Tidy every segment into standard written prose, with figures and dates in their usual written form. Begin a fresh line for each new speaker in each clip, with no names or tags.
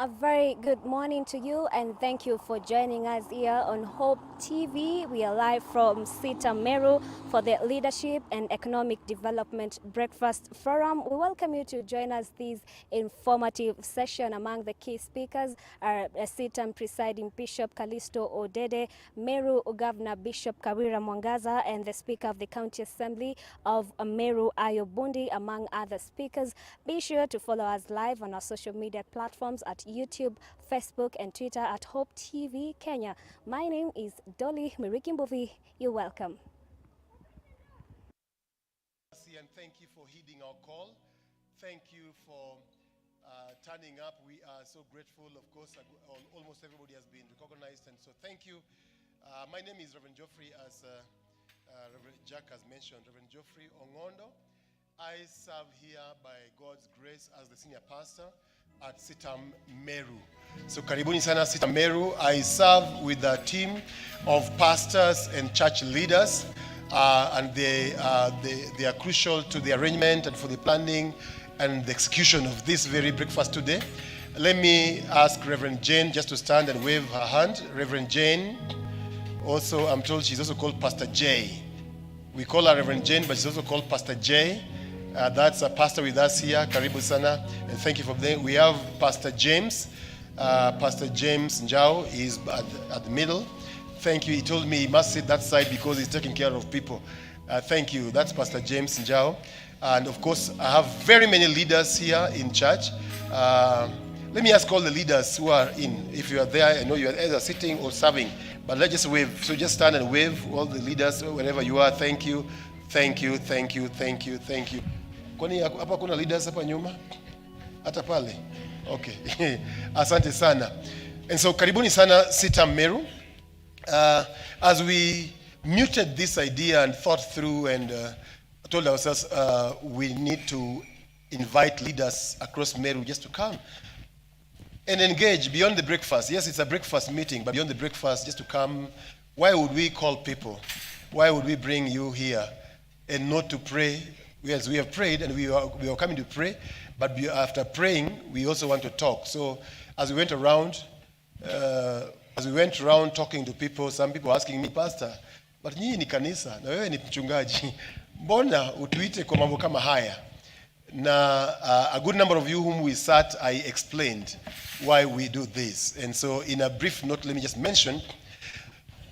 A very good morning to you, and thank you for joining us here on Hope TV. We are live from Sitam, Meru for the Leadership and Economic Development Breakfast Forum. We welcome you to join us this informative session. Among the key speakers are Sitam Presiding Bishop Kalisto Odede, Meru Governor Bishop Kawira Mwangaza, and the Speaker of the County Assembly of Meru Ayobundi, among other speakers. Be sure to follow us live on our social media platforms at YouTube, Facebook, and Twitter at Hope TV Kenya. My name is Dolly Mirikimbovi. You're welcome.
And thank you for heeding our call. Thank you for turning up. We are so grateful. Of course, almost everybody has been recognized, and so thank you. My name is Reverend Geoffrey, as Reverend Jack has mentioned, Reverend Geoffrey Ongondo. I serve here by God's grace as the senior pastor at Sitam Meru. So karibuni sana Sitam Meru. I serve with a team of pastors and church leaders, and they are crucial to the arrangement and for the planning and the execution of this very breakfast today. Let me ask Reverend Jane just to stand and wave her hand. Reverend Jane, also I'm told she's also called Pastor J. We call her Reverend Jane, but she's also called Pastor J. That's a pastor with us here, Karibu Sana, and thank you for that. We have Pastor James. Pastor James Njao is at the middle. Thank you. He told me he must sit that side because he's taking care of people. Thank you. That's Pastor James Njao. And of course, I have very many leaders here in church. Let me ask all the leaders who are in. If you are there, I know you are either sitting or serving, but let's just wave. So just stand and wave, all the leaders, wherever you are. Thank you. Thank you, thank you, thank you, thank you. Kwani hapa kuna leaders hapa nyuma? Hata pale? Okay. Asante sana. And so karibuni sana Sitam Meru. As we muted this idea and thought through and told ourselves we need to invite leaders across Meru just to come and engage beyond the breakfast. Yes, it's a breakfast meeting, but beyond the breakfast, just to come. Why would we call people? Why would we bring you here and not to pray? Yes, we have prayed and we are coming to pray, but after praying, we also want to talk. So as we went around talking to people, some people asking me, Pastor, but nyinyi ni kanisa na wewe ni mchungaji, mbona utuite kwa mambo kama haya? Na a good number of you whom we sat, I explained why we do this. And so in a brief note, let me just mention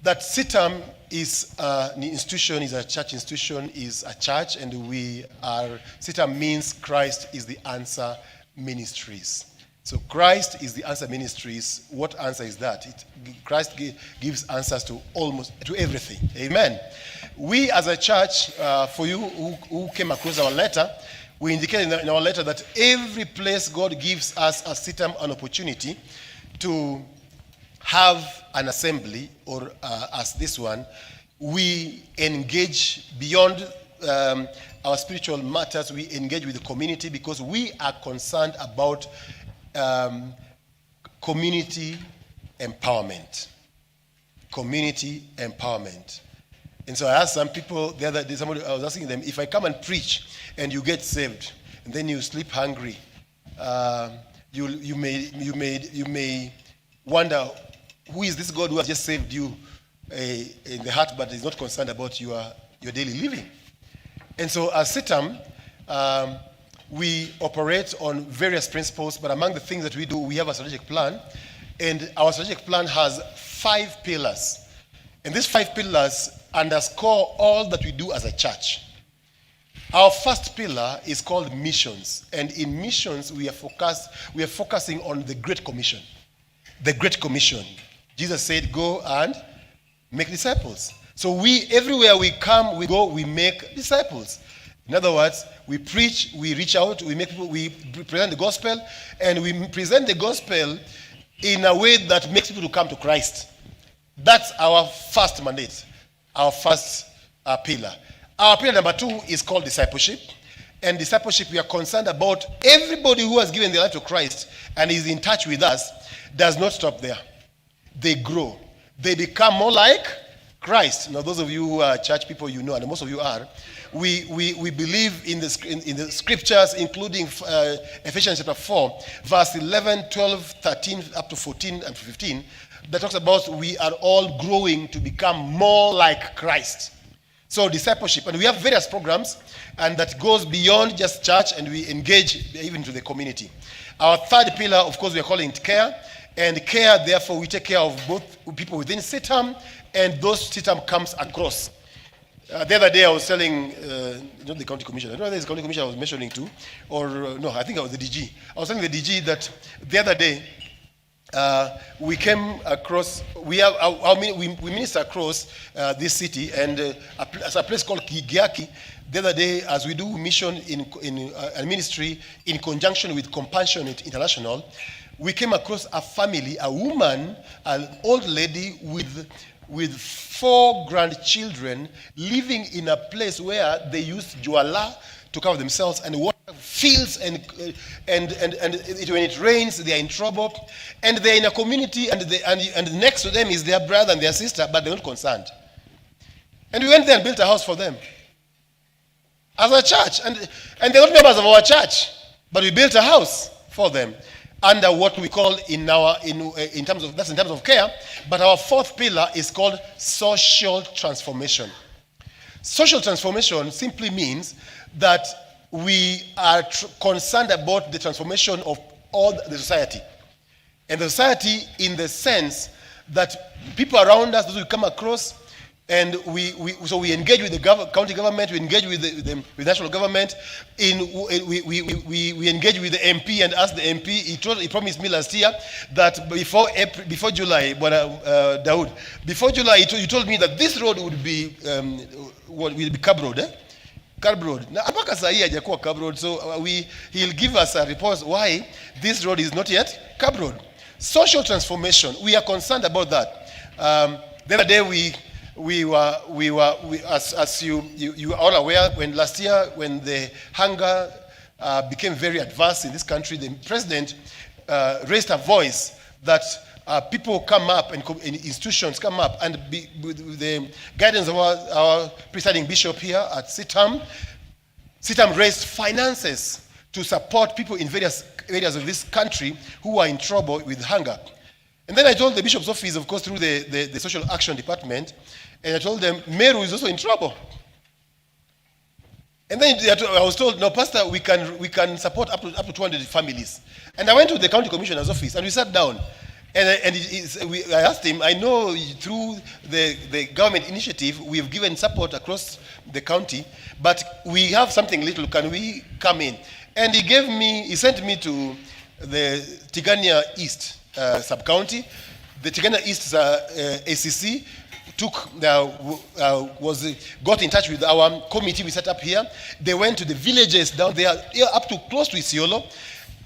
that Sitam is an institution, is a church institution, is a church, and Sitam means Christ is the answer ministries. So Christ is the answer ministries. What answer is that? Christ gives answers to everything. Amen. We as a church, for you who came across our letter, we indicated in our letter that every place God gives us as Sitam an opportunity to have an assembly, or as this one, we engage beyond our spiritual matters. We engage with the community because we are concerned about community empowerment. Community empowerment. And so I asked some people the other day, I was asking them, if I come and preach and you get saved and then you sleep hungry, you may wonder, who is this God who has just saved you in the heart but is not concerned about your daily living? And so as Sitam, we operate on various principles, but among the things that we do, we have a strategic plan. And our strategic plan has 5 pillars. And these 5 pillars underscore all that we do as a church. Our first pillar is called missions. And in missions, we are focusing on the Great Commission. The Great Commission. Jesus said, go and make disciples. So everywhere we come, we go, we make disciples. In other words, we preach, we reach out, we present the gospel, and we present the gospel in a way that makes people to come to Christ. That's our first mandate, our first pillar. Our pillar number 2 is called discipleship. And discipleship, we are concerned about everybody who has given their life to Christ and is in touch with us does not stop there. They grow. They become more like Christ. Now, those of you who are church people, you know, and most of you are, we believe in the scriptures, including Ephesians chapter 4, verse 11, 12, 13, up to 14 and 15, that talks about we are all growing to become more like Christ. So discipleship, and we have various programs, and that goes beyond just church, and we engage even to the community. Our third pillar, of course, we are calling it care. And care, therefore, we take care of both people within Sitam and those Sitam comes across. The other day I was telling, not the county commissioner, I don't know whether it's the county commissioner I was mentioning to, or no, I think I was the DG. I was telling the DG that the other day we came across, we minister across this city, and as a place called Kigiaki. The other day, as we do mission in a ministry in conjunction with Compassionate International, we came across a family, a woman, an old lady with 4 grandchildren living in a place where they used juala to cover themselves, and water fields, and when it rains, they are in trouble, and they're in a community, and next to them is their brother and their sister, but they're not concerned. And we went there and built a house for them as a church, and they're not members of our church, but we built a house for them under what we call in terms of care. But our fourth pillar is called social transformation. Social transformation simply means that we are concerned about the transformation of all the society, and the society in the sense that people around us, those we come across, and we engage with the county government, we engage with the national government, we engage with the MP and ask the MP. He promised me last year that before July, Daoud, before July, he told me that this road would be curb road, curb road. Now, apaka sahi hajakuwa curb road, so he'll give us a report why this road is not yet curb road. Social transformation, we are concerned about that. The other day as you are all aware, when last year, when the hunger became very advanced in this country, the president raised a voice that people come up and institutions come up, and with the guidance of our presiding bishop here at Sitam raised finances to support people in various areas of this country who are in trouble with hunger. And then I told the bishop's office, of course, through the social action department, and I told them, Meru is also in trouble. And then I was told, no, Pastor, we can support up to 200 families. And I went to the county commissioner's office, and we sat down. And I asked him, I know through the government initiative, we have given support across the county, but we have something little. Can we come in? And he sent me to the Tigania East sub-county. The Tigania East ACC got in touch with our committee we set up here. They went to the villages down there, up to close to Isiolo,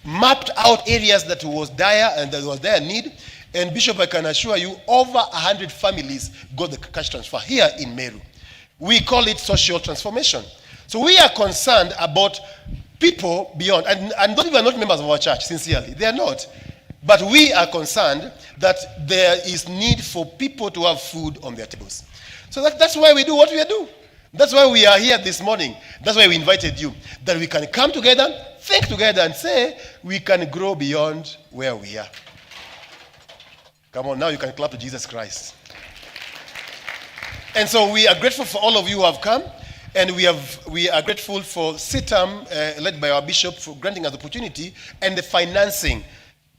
mapped out areas that was dire and that was dire need. And Bishop, I can assure you, over 100 families got the cash transfer here in Meru. We call it social transformation. So we are concerned about people beyond, and those people are not members of our church, sincerely. They are not. But we are concerned that there is need for people to have food on their tables. So that's why we do what we do. That's why we are here this morning. That's why we invited you. That we can come together, think together, and say we can grow beyond where we are. Come on, now you can clap to Jesus Christ. And so we are grateful for all of you who have come. And we are grateful for Sitam, led by our bishop, for granting us the opportunity and the financing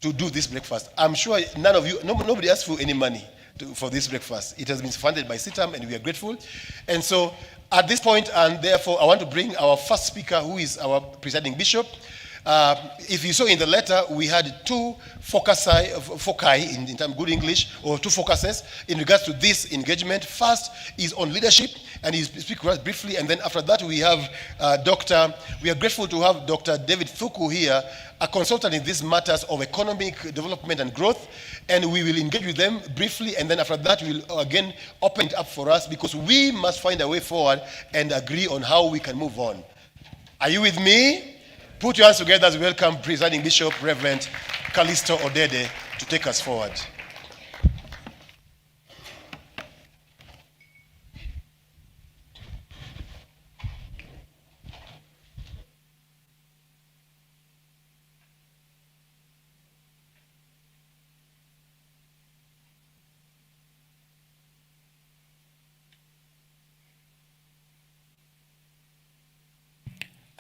to do this breakfast. I'm sure nobody asked for any money for this breakfast. It has been funded by Sitam, and we are grateful. And so at this point, and therefore, I want to bring our first speaker, who is our presiding bishop. If you saw in the letter, we had two foci in terms of good English, or two focuses in regards to this engagement. First is on leadership, and he'll speak to us briefly, and then after that we have we are grateful to have Dr. David Thuku here, a consultant in these matters of economic development and growth, and we will engage with them briefly, and then after that we'll again open it up for us, because we must find a way forward and agree on how we can move on. Are you with me? Put your hands together as we welcome Presiding Bishop Reverend Calisto Odede to take us forward.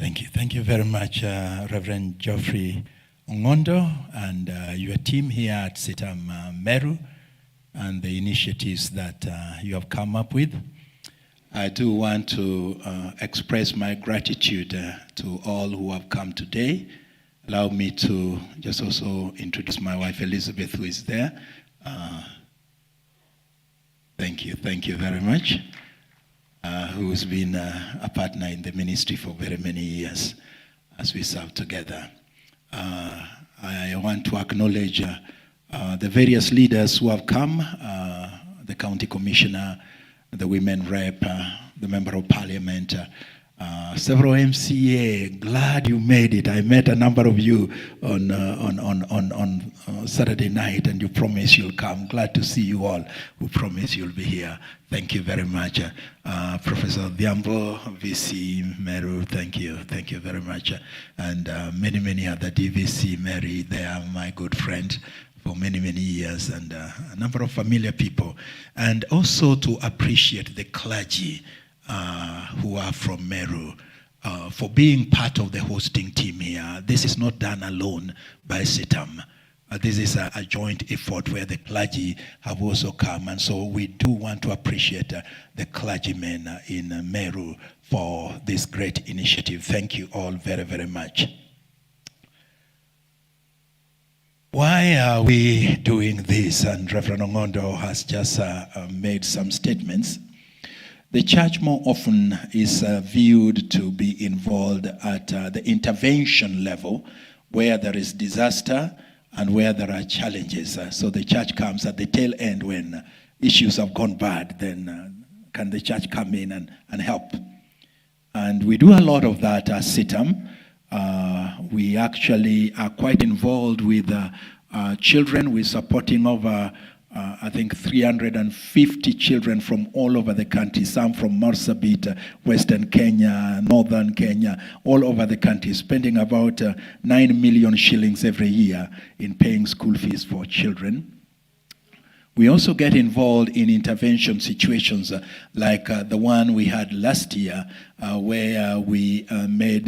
Thank you. Thank you very much, Reverend Geoffrey Ongondo and your team here at Sitam Meru and the initiatives that you have come up with. I do want to express my gratitude to all who have come today. Allow me to just also introduce my wife Elizabeth, who is there. Thank you very much. Who's been a partner in the ministry for very many years as we serve together. I want to acknowledge the various leaders who have come, the county commissioner, the women rep, the member of parliament, several MCA. Glad you made it. I met a number of you on Saturday night, and you promised you'll come. Glad to see you all who promised you'll be here. Thank you very much. Professor Diambo, VC Meru, thank you very much. And many other DVC, Mary, they are my good friend for many years, and a number of familiar people. And also to appreciate the clergy who are from Meru for being part of the hosting team here. This is not done alone by Sitam. This is a joint effort where the clergy have also come, and so we do want to appreciate the clergymen in Meru for this great initiative. Thank you all very much. Why are we doing this? And Reverend Ongondo has just made some statements. The church more often is viewed to be involved at the intervention level where there is disaster and where there are challenges. So the church comes at the tail end when issues have gone bad, then can the church come in and help? And we do a lot of that at Sitam. We actually are quite involved with children. We're supporting over I think 350 children from all over the country, some from Marsabit, Western Kenya, Northern Kenya, all over the country, spending about 9 million shillings every year in paying school fees for children. We also get involved in intervention situations like the one we had last year where we made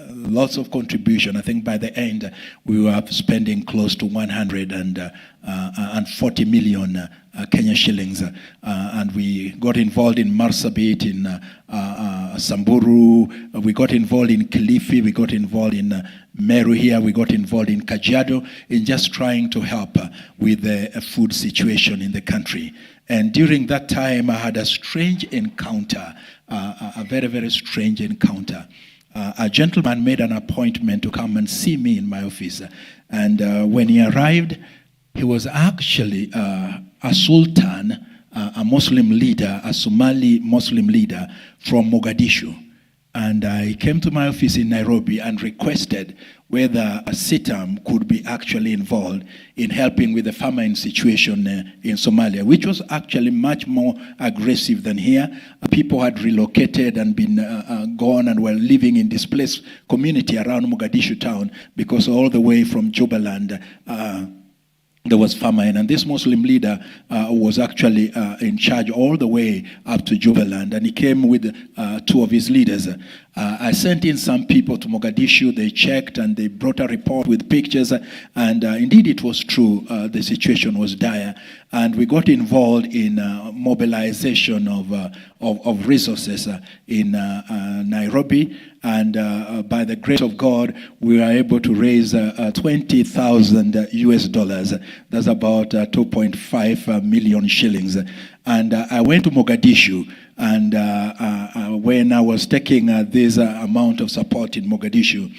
lots of contribution. I think by the end we were spending close to 140 million Kenya shillings. And we got involved in Marsabit, in Samburu, we got involved in Kilifi, we got involved in Meru here, we got involved in Kajiado in just trying to help with the food situation in the country. And during that time, I had a strange encounter, a very strange encounter. A gentleman made an appointment to come and see me in my office. And when he arrived, he was actually a sultan, a Muslim leader, a Somali Muslim leader from Mogadishu. And I came to my office in Nairobi and requested whether a Sitam could be actually involved in helping with the famine situation in Somalia, which was actually much more aggressive than here. People had relocated and been gone and were living in displaced community around Mogadishu town because all the way from Jubaland there was famine, and this Muslim leader was actually in charge all the way up to Jubaland, and he came with two of his leaders. I sent in some people to Mogadishu. They checked and they brought a report with pictures, and indeed it was true. The situation was dire, and we got involved in mobilization of resources in Nairobi. And by the grace of God, we were able to raise 20,000 US dollars. That's about 2.5 million shillings. And I went to Mogadishu, and when I was taking this amount of support in Mogadishu,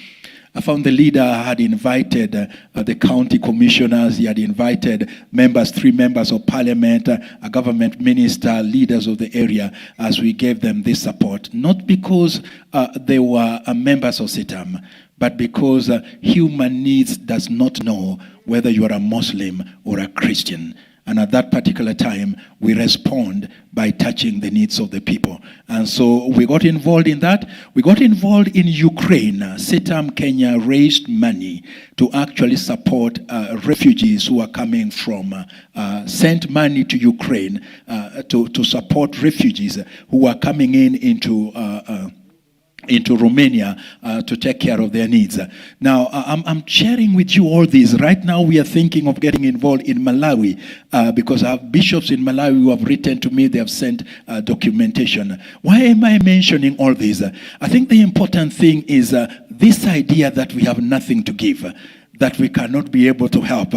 I found the leader had invited the county commissioners, he had invited members, 3 members of parliament, a government minister, leaders of the area, as we gave them this support. Not because they were members of Sitam, but because human needs does not know whether you are a Muslim or a Christian. And at that particular time, we respond by touching the needs of the people. And so we got involved in that. We got involved in Ukraine. Sitam Kenya raised money to actually support refugees who are coming from, sent money to Ukraine to support refugees who are coming into into Romania to take care of their needs. Now, I'm sharing with you all this. Right now, we are thinking of getting involved in Malawi because our bishops in Malawi who have written to me, they have sent documentation. Why am I mentioning all this? I think the important thing is this idea that we have nothing to give, that we cannot be able to help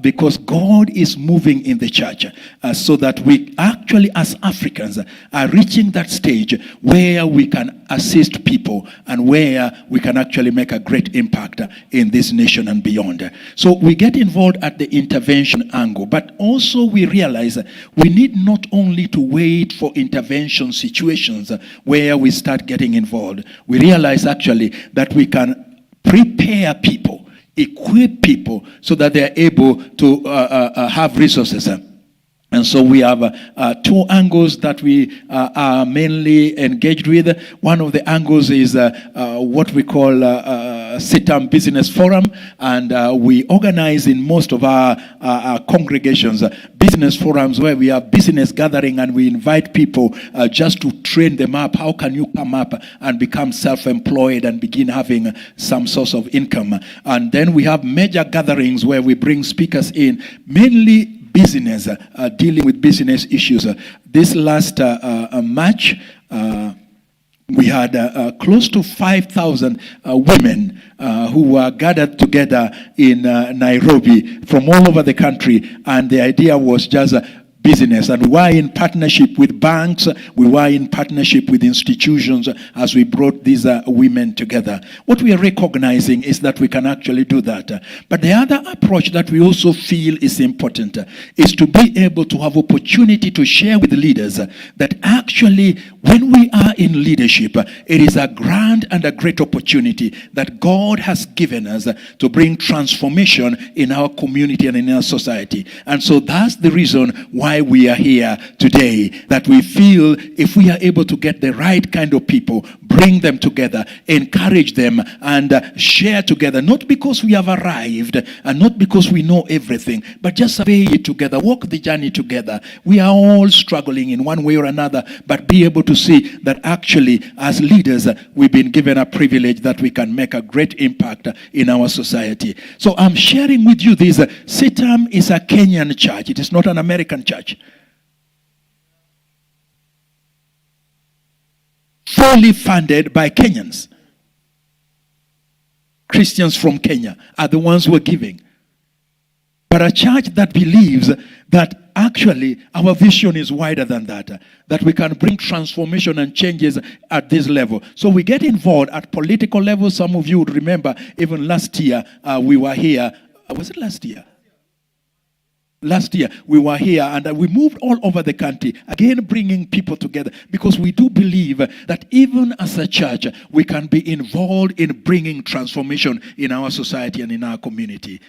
because God is moving in the church so that we actually as Africans are reaching that stage where we can assist people and where we can actually make a great impact in this nation and beyond. So we get involved at the intervention angle, but also we realize we need not only to wait for intervention situations where we start getting involved. We realize actually that we can prepare people, equip people so that they're able to have resources. And so we have two angles that we are mainly engaged with. One of the angles is what we call Sitam Business Forum, and we organize in most of our congregations business forums where we have business gathering and we invite people just to train them up. How can you come up and become self-employed and begin having some source of income? And then we have major gatherings where we bring speakers in, mainly business, dealing with business issues. This last March, we had close to 5,000 women who were gathered together in Nairobi from all over the country, and the idea was just business. And we were in partnership with banks, we were in partnership with institutions as we brought these women together. What we are recognizing is that we can actually do that. But the other approach that we also feel is important is to be able to have opportunity to share with leaders that actually when we are in leadership, it is a grand and a great opportunity that God has given us to bring transformation in our community and in our society. And so that's the reason why we are here today, that we feel if we are able to get the right kind of people, bring them together, encourage them, and share together, not because we have arrived and not because we know everything, but just survey it together, walk the journey together. We are all struggling in one way or another, but be able to see that actually as leaders, we've been given a privilege that we can make a great impact in our society. So I'm sharing with you this. Sitam is a Kenyan church. It is not an American church. Fully funded by Kenyans. Christians from Kenya are the ones who are giving. But a church that believes that actually our vision is wider than that, that we can bring transformation and changes at this level. So we get involved at political level. Some of you would remember even last year we were here. Was it last year? Last year we were here and we moved all over the country, again bringing people together, because we do believe that even as a church we can be involved in bringing transformation in our society and in our community.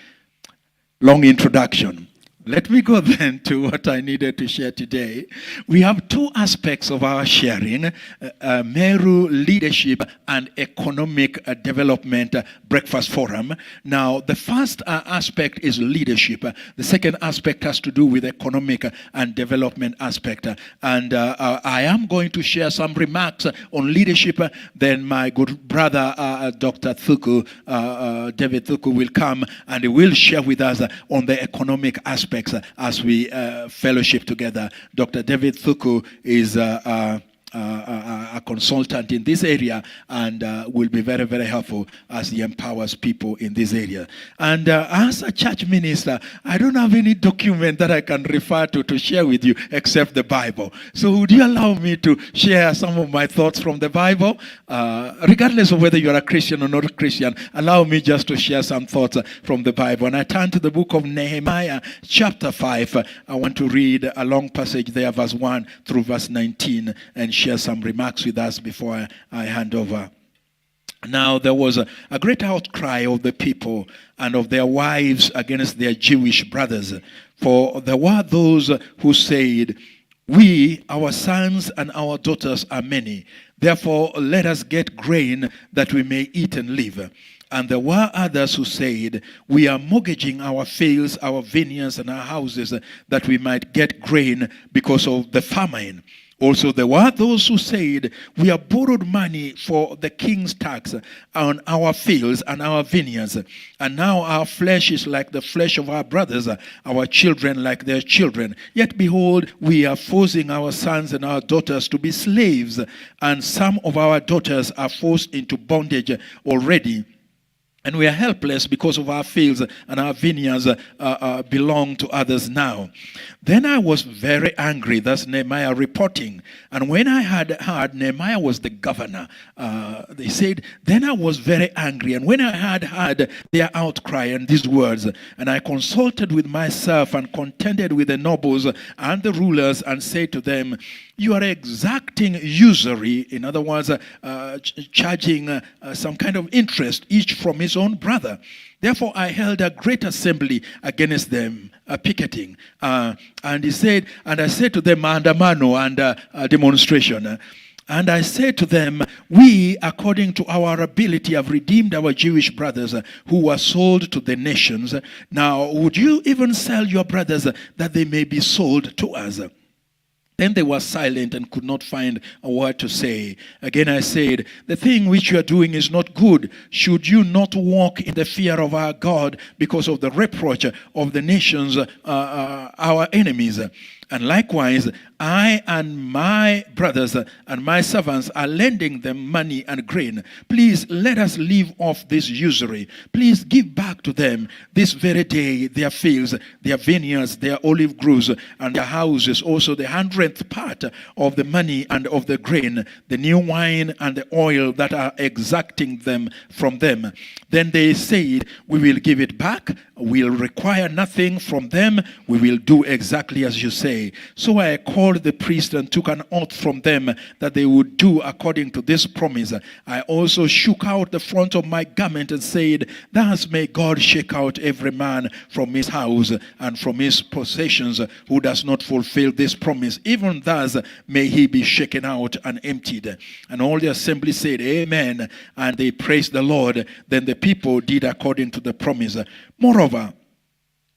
Long introduction. Let me go then to what I needed to share today. We have two aspects of our sharing, Meru Leadership and Economic Development Breakfast Forum. Now, the first aspect is leadership. The second aspect has to do with economic and development aspect. And I am going to share some remarks on leadership. Then my good brother, Dr. Thuku, David Thuku, will come and he will share with us on the economic aspect as we fellowship together. Dr. David Thuku is a consultant in this area and will be very, very helpful as he empowers people in this area. And as a church minister, I don't have any document that I can refer to share with you except the Bible. So would you allow me to share some of my thoughts from the Bible? Regardless of whether you're a Christian or not a Christian, allow me just to share some thoughts from the Bible. And I turn to the book of Nehemiah, chapter 5. I want to read a long passage there, verse 1 through verse 19, and share some remarks with us before I hand over. Now there was a great outcry of the people and of their wives against their Jewish brothers. For there were those who said, "We, our sons and our daughters are many. Therefore let us get grain that we may eat and live." And there were others who said, "We are mortgaging our fields, our vineyards, and our houses that we might get grain because of the famine." Also, there were those who said, we have borrowed money for the king's tax on our fields and our vineyards, and now our flesh is like the flesh of our brothers, our children like their children. Yet behold, we are forcing our sons and our daughters to be slaves, and some of our daughters are forced into bondage already. And we are helpless because of our fields and our vineyards belong to others now. Then I was very angry. That's Nehemiah reporting. And when I had heard, Nehemiah was the governor. They said, then I was very angry. And when I had heard their outcry and these words, and I consulted with myself and contended with the nobles and the rulers and said to them, you are exacting usury, in other words, charging some kind of interest, each from his own brother. Therefore, I held a great assembly against them, picketing. And he said, and I said to them, andamano and demonstration. And I said to them, we, according to our ability, have redeemed our Jewish brothers who were sold to the nations. Now, would you even sell your brothers that they may be sold to us? Then they were silent and could not find a word to say. Again I said, the thing which you are doing is not good. Should you not walk in the fear of our God because of the reproach of the nations, our enemies? And likewise, I and my brothers and my servants are lending them money and grain. Please let us leave off this usury. Please give back to them this very day their fields, their vineyards, their olive groves, and their houses, also the 100th part of the money and of the grain, the new wine and the oil that are exacting them from them. Then they said, we will give it back. We'll require nothing from them. We will do exactly as you say. So I called the priest and took an oath from them that they would do according to this promise. I also shook out the front of my garment and said, thus may God shake out every man from his house and from his possessions who does not fulfill this promise. Even thus may he be shaken out and emptied. And all the assembly said, amen. And they praised the Lord. Then the people did according to the promise. Moreover,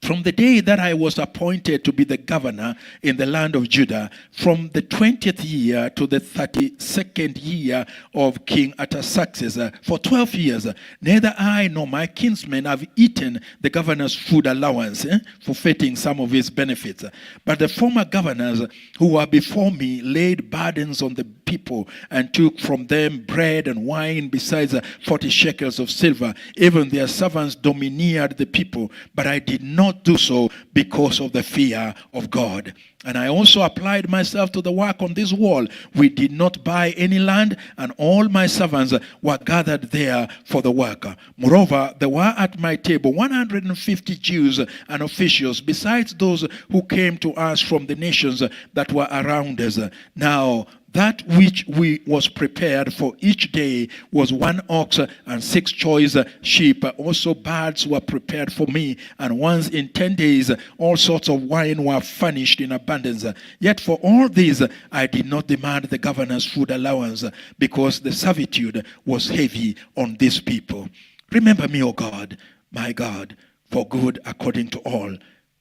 from the day that I was appointed to be the governor in the land of Judah, from the 20th year to the 32nd year of King Artaxerxes, for 12 years, neither I nor my kinsmen have eaten the governor's food allowance, forfeiting some of his benefits. But the former governors who were before me laid burdens on the people and took from them bread and wine besides 40 shekels of silver. Even their servants domineered the people, but I did not do so because of the fear of God. And I also applied myself to the work on this wall. We did not buy any land, and all my servants were gathered there for the work. Moreover, there were at my table 150 Jews and officials, besides those who came to us from the nations that were around us. Now, that which was prepared for each day was 1 ox and 6 choice sheep. Also birds were prepared for me, and once in 10 days all sorts of wine were furnished in abundance. Yet for all these I did not demand the governor's food allowance, because the servitude was heavy on these people. Remember me, O God, my God, for good according to all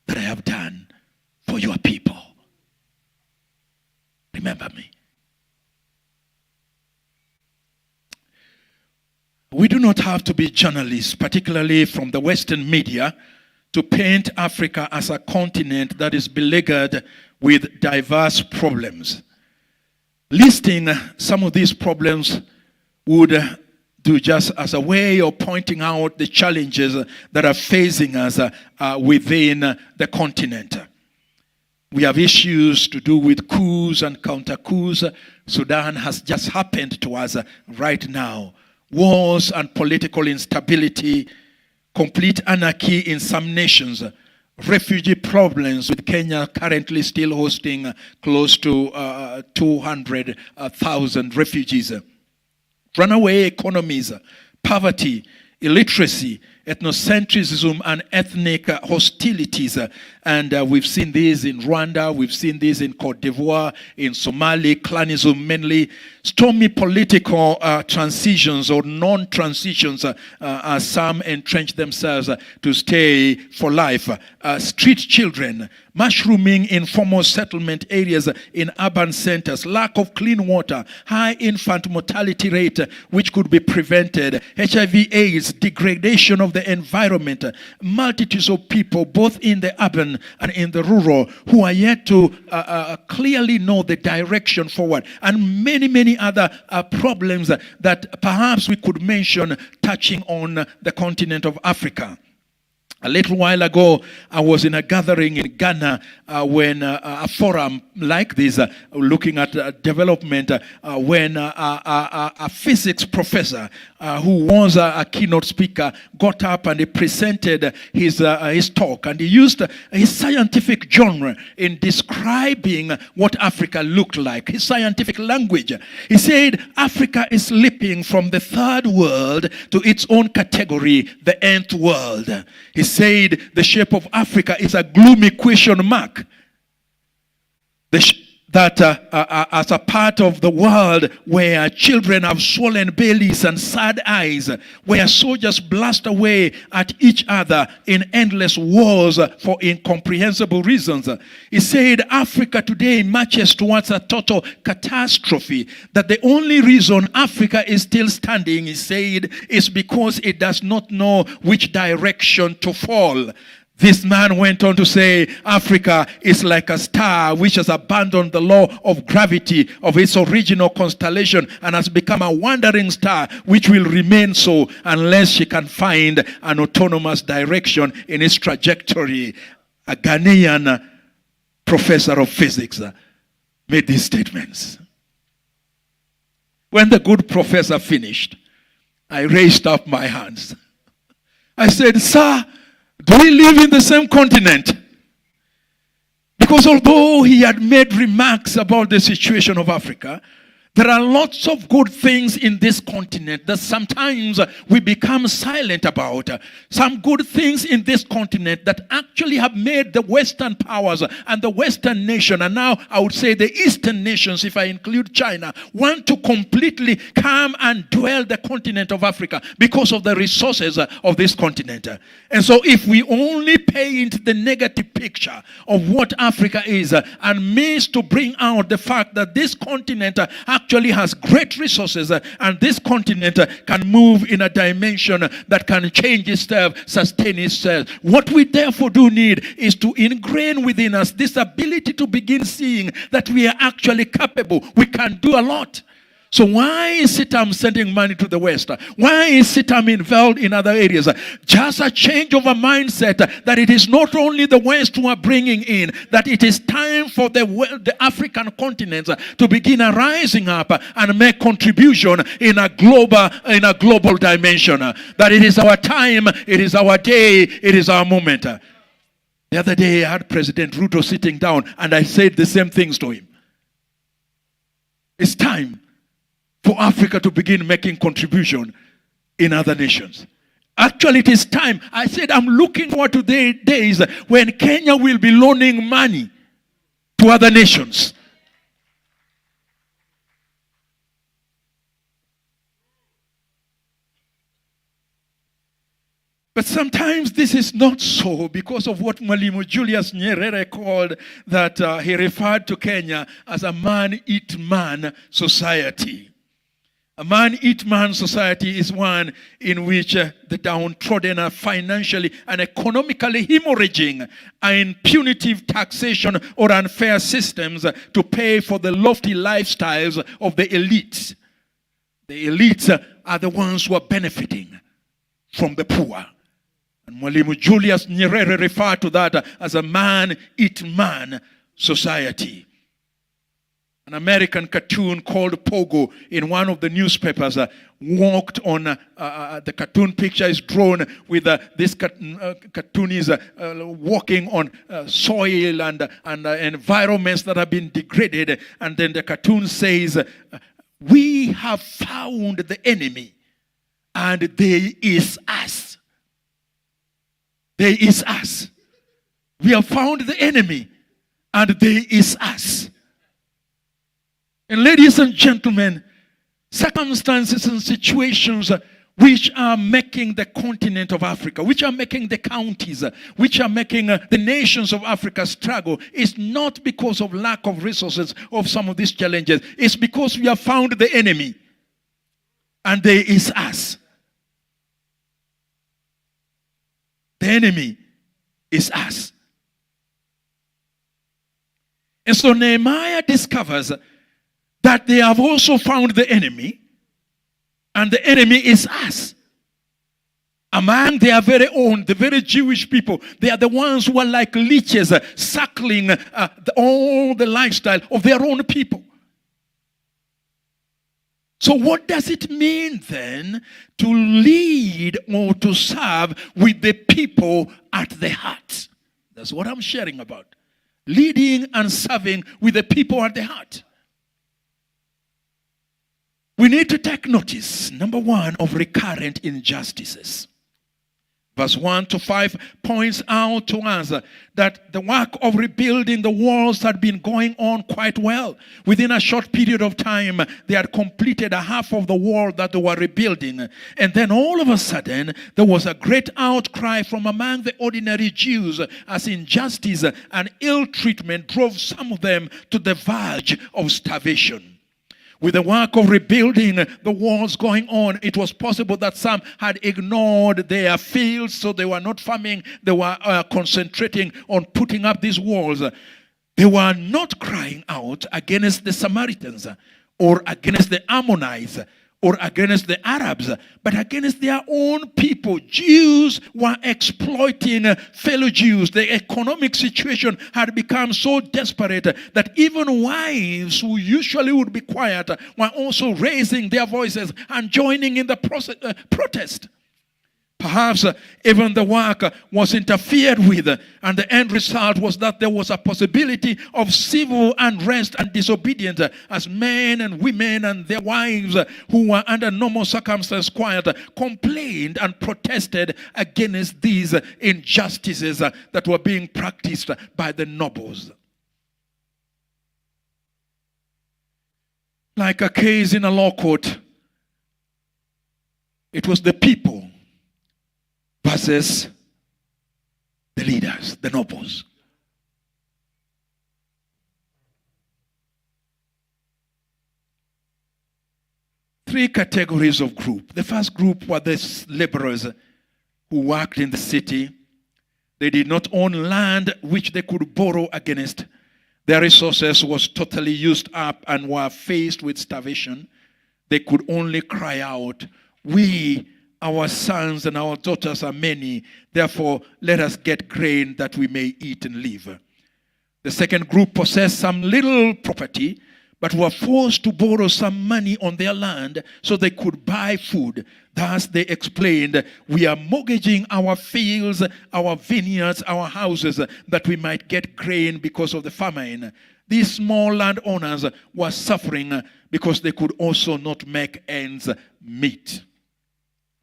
that I have done for your people. Remember me. We do not have to be journalists, particularly from the Western media, to paint Africa as a continent that is beleaguered with diverse problems. Listing some of these problems would do just as a way of pointing out the challenges that are facing us within the continent. We have issues to do with coups and counter-coups. Sudan has just happened to us right now. Wars and political instability, complete anarchy in some nations, refugee problems, with Kenya currently still hosting close to 200,000 refugees, runaway economies, poverty, illiteracy, ethnocentrism and ethnic hostilities. And we've seen this in Rwanda, we've seen this in Cote d'Ivoire, in Somalia, clanism mainly. Stormy political transitions or non-transitions as some entrench themselves to stay for life. Street children, mushrooming in formal settlement areas in urban centers, lack of clean water, high infant mortality rate which could be prevented, HIV/AIDS, degradation of the environment, multitudes of people both in the urban and in the rural who are yet to clearly know the direction forward, and many other problems that perhaps we could mention touching on the continent of Africa. A little while ago, I was in a gathering in Ghana when a forum like this, looking at development, when a physics professor who was a keynote speaker got up and he presented his talk, and he used his scientific genre in describing what Africa looked like, his scientific language. He said Africa is leaping from the third world to its own category, the nth world. He said the shape of Africa is a gloomy question mark. That as a part of the world where children have swollen bellies and sad eyes, where soldiers blast away at each other in endless wars for incomprehensible reasons. He said Africa today marches towards a total catastrophe, that the only reason Africa is still standing, he said, is because it does not know which direction to fall. This man went on to say, Africa is like a star which has abandoned the law of gravity of its original constellation and has become a wandering star which will remain so unless she can find an autonomous direction in its trajectory. A Ghanaian professor of physics made these statements. When the good professor finished, I raised up my hands. I said, "Sir, do we live in the same continent?" Because although he had made remarks about the situation of Africa, there are lots of good things in this continent that sometimes we become silent about. Some good things in this continent that actually have made the Western powers and the Western nation, and now I would say the Eastern nations, if I include China, want to completely come and dwell the continent of Africa because of the resources of this continent. And so if we only paint the negative picture of what Africa is and miss to bring out the fact that this continent actually has great resources, and this continent can move in a dimension that can change itself, sustain itself. What we therefore do need is to ingrain within us this ability to begin seeing that we are actually capable. We can do a lot. So why is Sitam sending money to the West? Why is Sitam involved in other areas? Just a change of a mindset that it is not only the West who are bringing in, that it is time for the African continents to begin rising up and make contribution in a global dimension. That it is our time, it is our day, it is our moment. The other day I had President Ruto sitting down and I said the same things to him. It's time for Africa to begin making contribution in other nations. Actually, it is time. I said, I'm looking forward to the days when Kenya will be loaning money to other nations. But sometimes this is not so because of what Mwalimu Julius Nyerere called that he referred to Kenya as a man-eat-man society. A man-eat-man society is one in which the downtrodden are financially and economically hemorrhaging in punitive taxation or unfair systems to pay for the lofty lifestyles of the elites. The elites are the ones who are benefiting from the poor. And Mwalimu Julius Nyerere referred to that as a man-eat-man society. An American cartoon called Pogo in one of the newspapers walked on, the cartoon picture is drawn with this cartoonist walking on soil and environments that have been degraded. And then the cartoon says, "We have found the enemy and they is us." there is us. We have found the enemy, and there is us. And ladies and gentlemen, circumstances and situations which are making the continent of Africa, which are making the counties, which are making the nations of Africa struggle, is not because of lack of resources of some of these challenges. It's because we have found the enemy, and there is us. The enemy is us. And so Nehemiah discovers that they have also found the enemy, and the enemy is us. Among their very own, the very Jewish people, they are the ones who are like leeches, suckling all the lifestyle of their own people. So what does it mean then to lead or to serve with the people at the heart? That's what I'm sharing about. Leading and serving with the people at the heart. We need to take notice, number one, of recurrent injustices. Verse 1 to 5 points out to us that the work of rebuilding the walls had been going on quite well. Within a short period of time, they had completed a half of the wall that they were rebuilding. And then all of a sudden, there was a great outcry from among the ordinary Jews as injustice and ill treatment drove some of them to the verge of starvation. With the work of rebuilding the walls going on, it was possible that some had ignored their fields, so they were not farming. They were concentrating on putting up these walls. They were not crying out against the Samaritans or against the Ammonites or against the Arabs, but against their own people. Jews were exploiting fellow Jews. The economic situation had become so desperate that even wives who usually would be quiet were also raising their voices and joining in the protest. Perhaps even the work was interfered with, and the end result was that there was a possibility of civil unrest and disobedience as men and women and their wives who were under normal circumstances quiet complained and protested against these injustices that were being practiced by the nobles. Like a case in a law court, it was the people versus the leaders, the nobles. Three categories of group. The first group were the laborers who worked in the city. They did not own land which they could borrow against. Their resources was totally used up and were faced with starvation. They could only cry out, our sons and our daughters are many, therefore let us get grain that we may eat and live. The second group possessed some little property, but were forced to borrow some money on their land so they could buy food. Thus they explained, we are mortgaging our fields, our vineyards, our houses, that we might get grain because of the famine. These small landowners were suffering because they could also not make ends meet.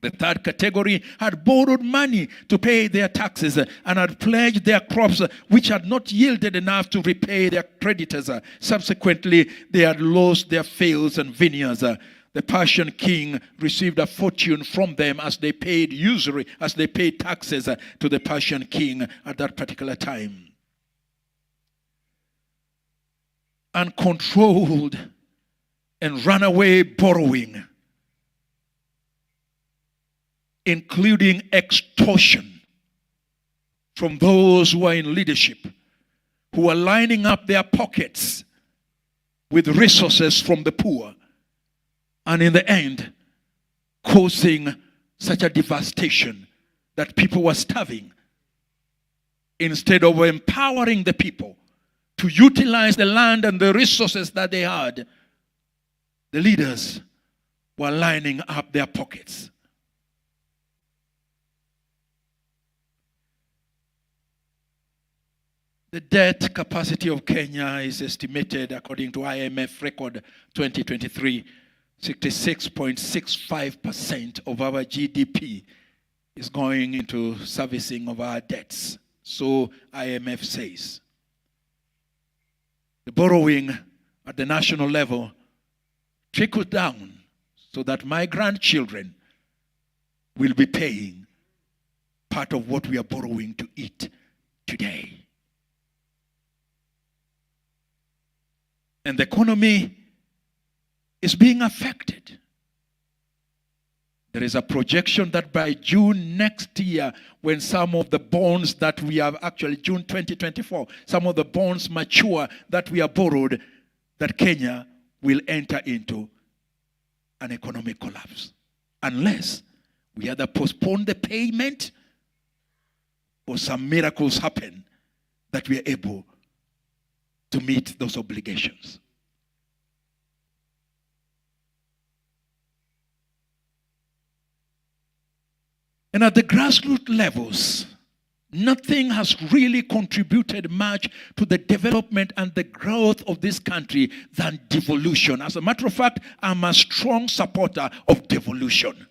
The third category had borrowed money to pay their taxes and had pledged their crops which had not yielded enough to repay their creditors. Subsequently, they had lost their fields and vineyards. The Persian king received a fortune from them as they paid usury, as they paid taxes to the Persian king at that particular time. Uncontrolled and runaway borrowing, including extortion from those who are in leadership, who are lining up their pockets with resources from the poor, and in the end, causing such a devastation that people were starving. Instead of empowering the people to utilize the land and the resources that they had, the leaders were lining up their pockets. The debt capacity of Kenya is estimated, according to IMF record 2023, 66.65% of our GDP is going into servicing of our debts. So IMF says. The borrowing at the national level trickles down so that my grandchildren will be paying part of what we are borrowing to eat today. And the economy is being affected. There is a projection that by June next year, when some of the bonds that we have, actually June 2024, some of the bonds mature that we have borrowed, that Kenya will enter into an economic collapse. Unless we either postpone the payment or some miracles happen that we are able to meet those obligations. And at the grassroots levels, nothing has really contributed much to the development and the growth of this country than devolution. As a matter of fact, I'm a strong supporter of devolution.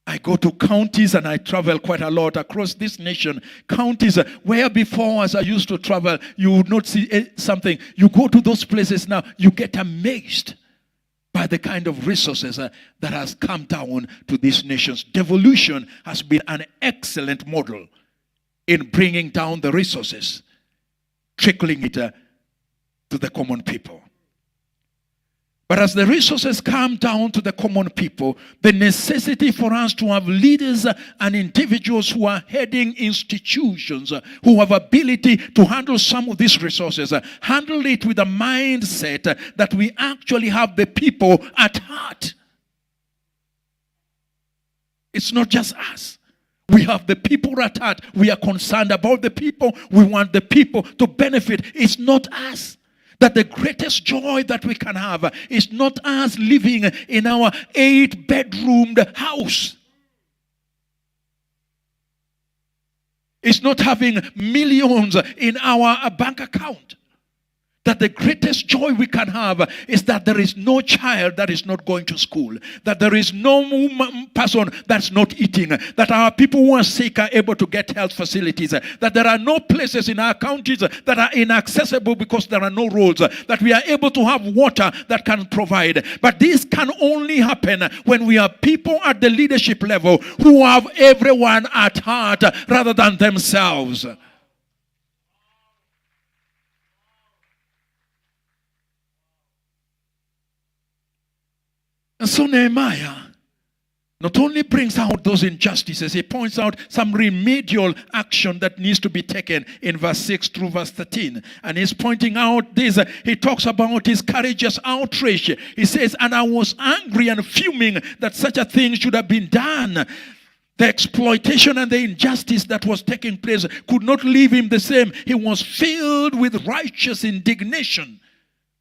I go to counties and I travel quite a lot across this nation. Counties where before, as I used to travel, you would not see something. You go to those places now, you get amazed by the kind of resources that has come down to these nations. Devolution has been an excellent model in bringing down the resources, trickling it to the common people. But as the resources come down to the common people, the necessity for us to have leaders and individuals who are heading institutions, who have ability to handle some of these resources, handle it with a mindset that we actually have the people at heart. It's not just us. We have the people at heart. We are concerned about the people. We want the people to benefit. It's not us. That the greatest joy that we can have is not us living in our 8-bedroomed house. It's not having millions in our bank account. That the greatest joy we can have is that there is no child that is not going to school. That there is no person that's not eating. That our people who are sick are able to get health facilities. That there are no places in our counties that are inaccessible because there are no roads. That we are able to have water that can provide. But this can only happen when we have people at the leadership level who have everyone at heart rather than themselves. And so Nehemiah not only brings out those injustices, he points out some remedial action that needs to be taken in verse 6 through verse 13. And he's pointing out this. He talks about his courageous outrage. He says, and I was angry and fuming that such a thing should have been done. The exploitation and the injustice that was taking place could not leave him the same. He was filled with righteous indignation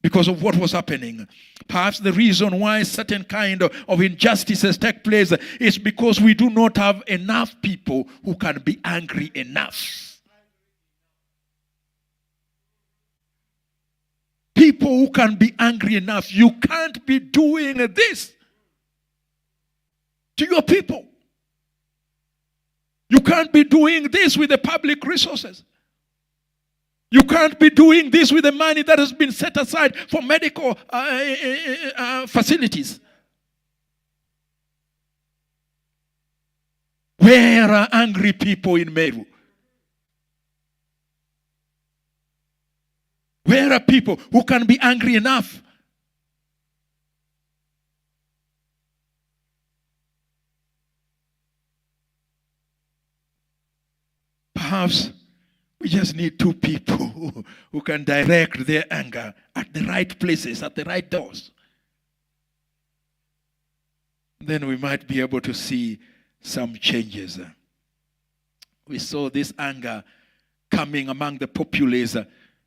because of what was happening. Perhaps the reason why certain kind of injustices take place is because we do not have enough people who can be angry enough. People who can be angry enough. You can't be doing this to your people. You can't be doing this with the public resources. You can't be doing this with the money that has been set aside for medical facilities. Where are angry people in Meru? Where are people who can be angry enough? Perhaps we just need two people who can direct their anger at the right places, at the right doors. Then we might be able to see some changes. We saw this anger coming among the populace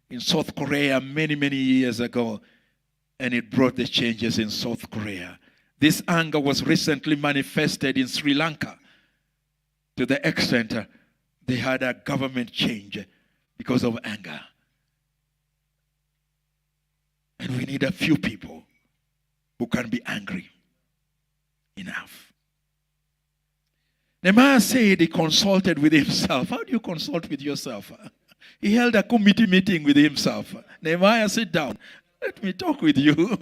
in South Korea many, many years ago, and it brought the changes in South Korea. This anger was recently manifested in Sri Lanka to the extent they had a government change because of anger. And we need a few people who can be angry enough. Nehemiah said he consulted with himself. How do you consult with yourself? He held a committee meeting with himself. Nehemiah, sit down. Let me talk with you.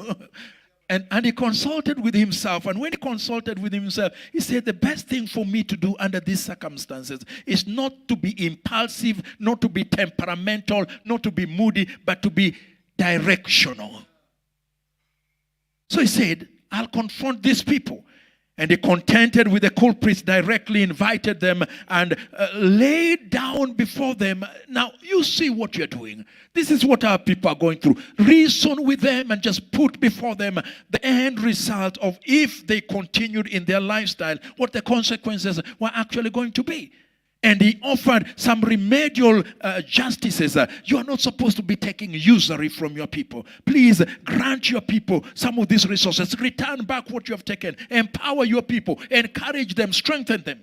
And he consulted with himself. And when he consulted with himself, he said, the best thing for me to do under these circumstances is not to be impulsive, not to be temperamental, not to be moody, but to be directional. So he said, I'll confront these people. And he contended with the culprits, directly invited them and laid down before them. Now, you see what you're doing. This is what our people are going through. Reason with them and just put before them the end result of if they continued in their lifestyle, what the consequences were actually going to be. And he offered some remedial justices. You are not supposed to be taking usury from your people. Please grant your people some of these resources. Return back what you have taken. Empower your people. Encourage them. Strengthen them.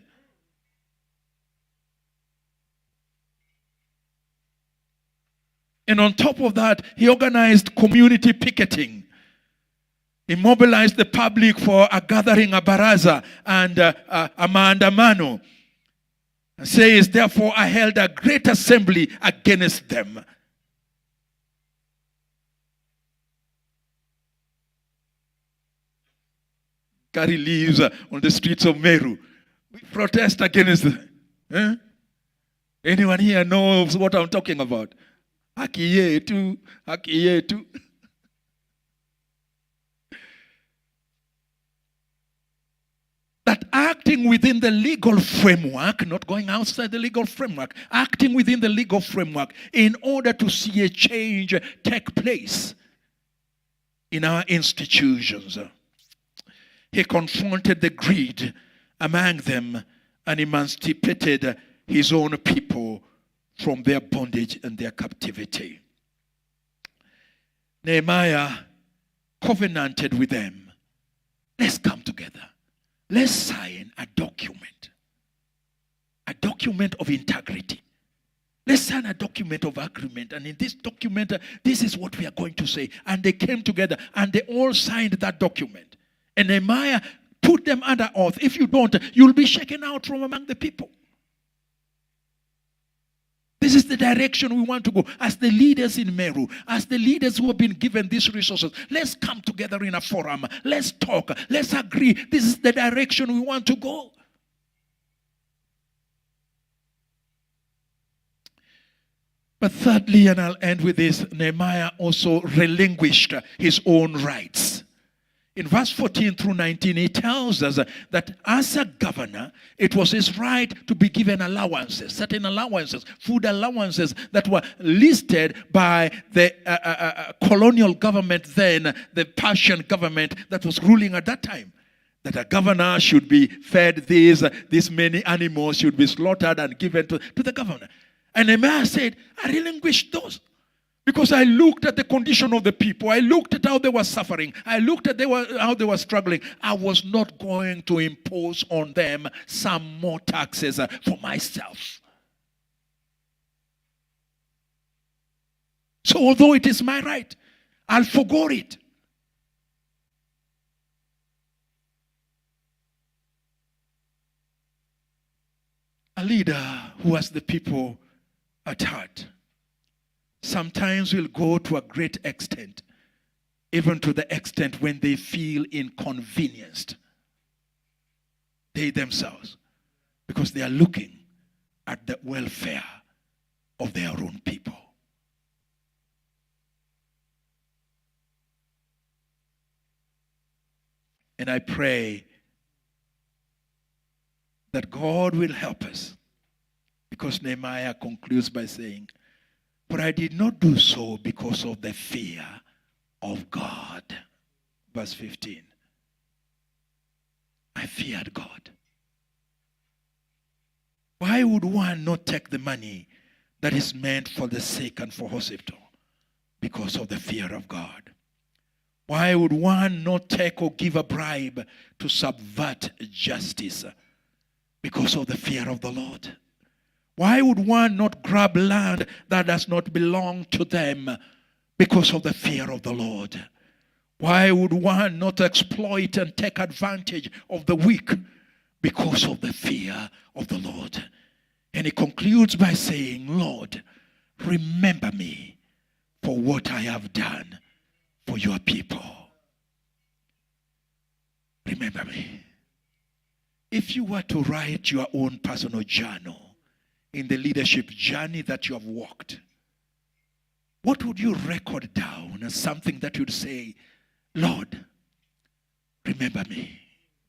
And on top of that, he organized community picketing. He mobilized the public for a gathering, a baraza, and a maandamano. Says, therefore, I held a great assembly against them. Gary lives on the streets of Meru. We protest against them. Eh? Anyone here knows what I'm talking about? Haki yetu, haki yetu. That acting within the legal framework, not going outside the legal framework, acting within the legal framework in order to see a change take place in our institutions. He confronted the greed among them and emancipated his own people from their bondage and their captivity. Nehemiah covenanted with them. Let's come together. Let's sign a document of integrity. Let's sign a document of agreement. And in this document, this is what we are going to say. And they came together and they all signed that document. And Nehemiah put them under oath. If you don't, you'll be shaken out from among the people. This is the direction we want to go. As the leaders in Meru, as the leaders who have been given these resources, let's come together in a forum. Let's talk. Let's agree. This is the direction we want to go. But thirdly, and I'll end with this, Nehemiah also relinquished his own rights. In verse 14 through 19, he tells us that as a governor, it was his right to be given allowances, certain allowances, food allowances that were listed by the colonial government then, the Persian government that was ruling at that time. That a governor should be fed this many animals should be slaughtered and given to the governor. And Nehemiah said, I relinquished those. Because I looked at the condition of the people. I looked at how they were suffering. I looked at how they were struggling. I was not going to impose on them some more taxes for myself. So although it is my right, I'll forgo it. A leader who has the people at heart sometimes will go to a great extent, even to the extent when they feel inconvenienced, they themselves, because they are looking at the welfare of their own people. And I pray that God will help us, because Nehemiah concludes by saying, "For I did not do so because of the fear of God." Verse 15. I feared God. Why would one not take the money that is meant for the sick and for hospital? Because of the fear of God. Why would one not take or give a bribe to subvert justice? Because of the fear of the Lord. Why would one not grab land that does not belong to them? Because of the fear of the Lord. Why would one not exploit and take advantage of the weak? because of the fear of the Lord. And he concludes by saying, Lord, remember me for what I have done for your people. Remember me. If you were to write your own personal journal in the leadership journey that you have walked, what would you record down as something that you'd say, Lord, remember me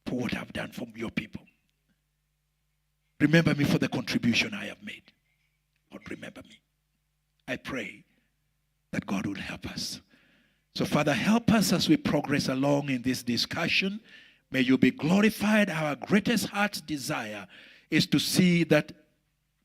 for what I've done for your people. Remember me for the contribution I have made. Lord, remember me. I pray that God will help us. So, Father, help us as we progress along in this discussion. May you be glorified. Our greatest heart's desire is to see that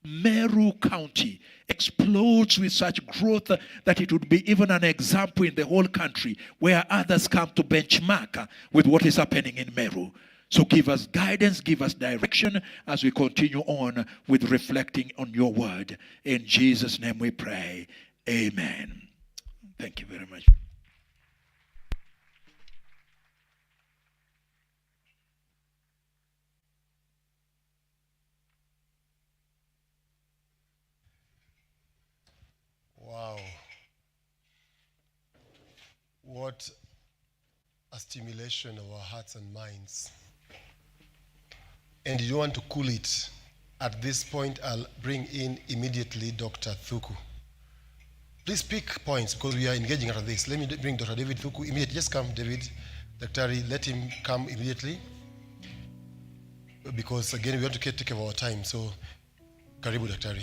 Meru County explodes with such growth that it would be even an example in the whole country where others come to benchmark with what is happening in Meru. So give us guidance, give us direction as we continue on with reflecting on your word. In Jesus' name we pray. Amen. Thank you very much.
Wow. What a stimulation of our hearts and minds. And you want to cool it. At this point, I'll bring in immediately Dr. Thuku. Please pick points because we are engaging after this. Let me bring Dr. David Thuku immediately. Just come, David. Dr. Let him come immediately. Because again, we want to take care of our time. So, Karibu, Dr.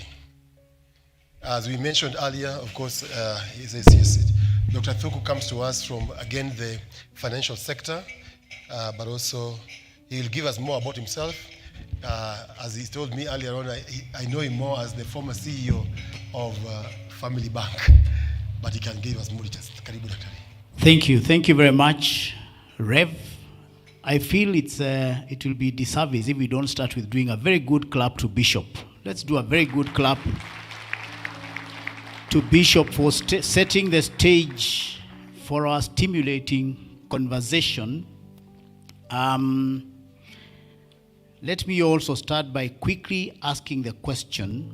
As we mentioned earlier, of course, Dr. Thuku comes to us from, again, the financial sector, but also he will give us more about himself. As he told me earlier on, I know him more as the former CEO of Family Bank, but he can give us more details. Karibu, Dr.
Thank you. Thank you very much, Rev. I feel it will be disservice if we don't start with doing a very good clap to Bishop. Let's do a very good clap to Bishop for setting the stage for our stimulating conversation. Let me also start by quickly asking the question,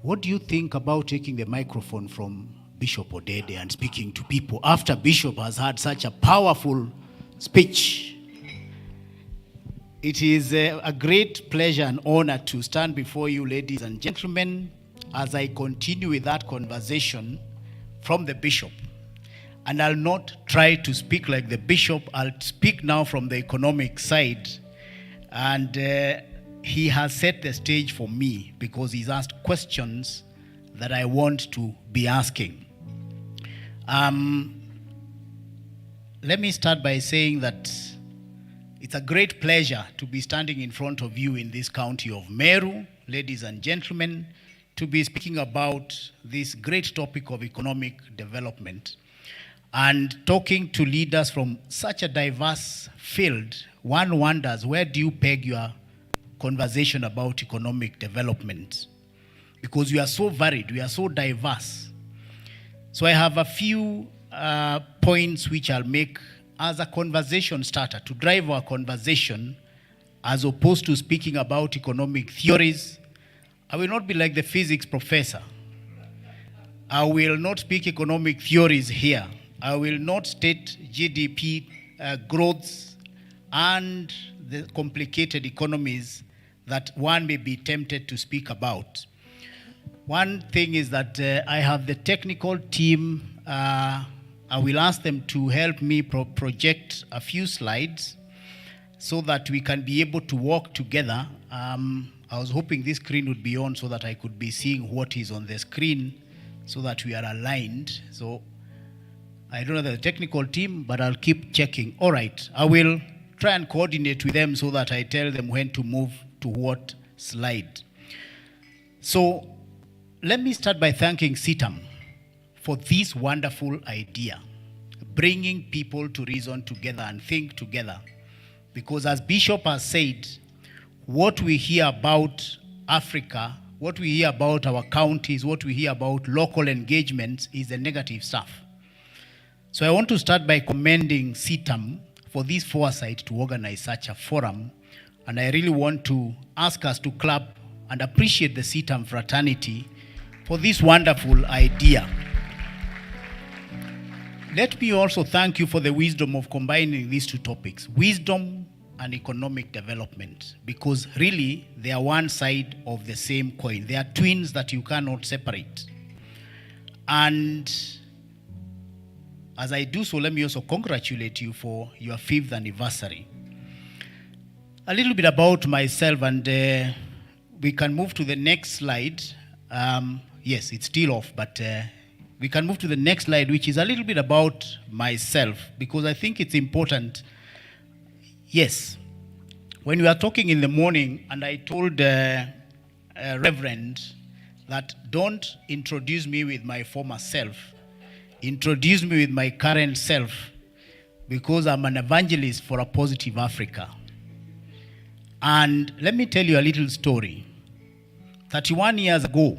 what do you think about taking the microphone from Bishop Odede and speaking to people after Bishop has had such a powerful speech? It is a great pleasure and honor to stand before you, ladies and gentlemen, as I continue with that conversation from the Bishop. And I'll not try to speak like the Bishop. I'll speak now from the economic side. And he has set the stage for me because he's asked questions that I want to be asking. Let me start by saying that it's a great pleasure to be standing in front of you in this county of Meru, ladies and gentlemen, to be speaking about this great topic of economic development and talking to leaders from such a diverse field. One wonders, where do you peg your conversation about economic development? Because we are so varied, we are so diverse. So I have a few points which I'll make as a conversation starter to drive our conversation, as opposed to speaking about economic theories. I will not be like the physics professor. I will not speak economic theories here. I will not state GDP growths and the complicated economies that one may be tempted to speak about. One thing is that I have the technical team. I will ask them to help me project a few slides so that we can be able to walk together. I was hoping this screen would be on so that I could be seeing what is on the screen so that we are aligned. So I don't know the technical team, but I'll keep checking. All right, I will try and coordinate with them so that I tell them when to move to what slide. So let me start by thanking Sitam for this wonderful idea, bringing people to reason together and think together. Because as Bishop has said, what we hear about Africa, what we hear about our counties, what we hear about local engagements is the negative stuff. So I want to start by commending Sitam for this foresight to organize such a forum. And I really want to ask us to clap and appreciate the Sitam fraternity for this wonderful idea. Let me also thank you for the wisdom of combining these two topics, wisdom and economic development, because really they are one side of the same coin. They are twins that you cannot separate. And as I do so, let me also congratulate you for your 5th anniversary. A little bit about myself, and we can move to the next slide. Yes, it's still off, but we can move to the next slide, which is a little bit about myself, because I think it's important. Yes, when we were talking in the morning, and I told Reverend that don't introduce me with my former self, introduce me with my current self, because I'm an evangelist for a positive Africa. And let me tell you a little story. 31 years ago,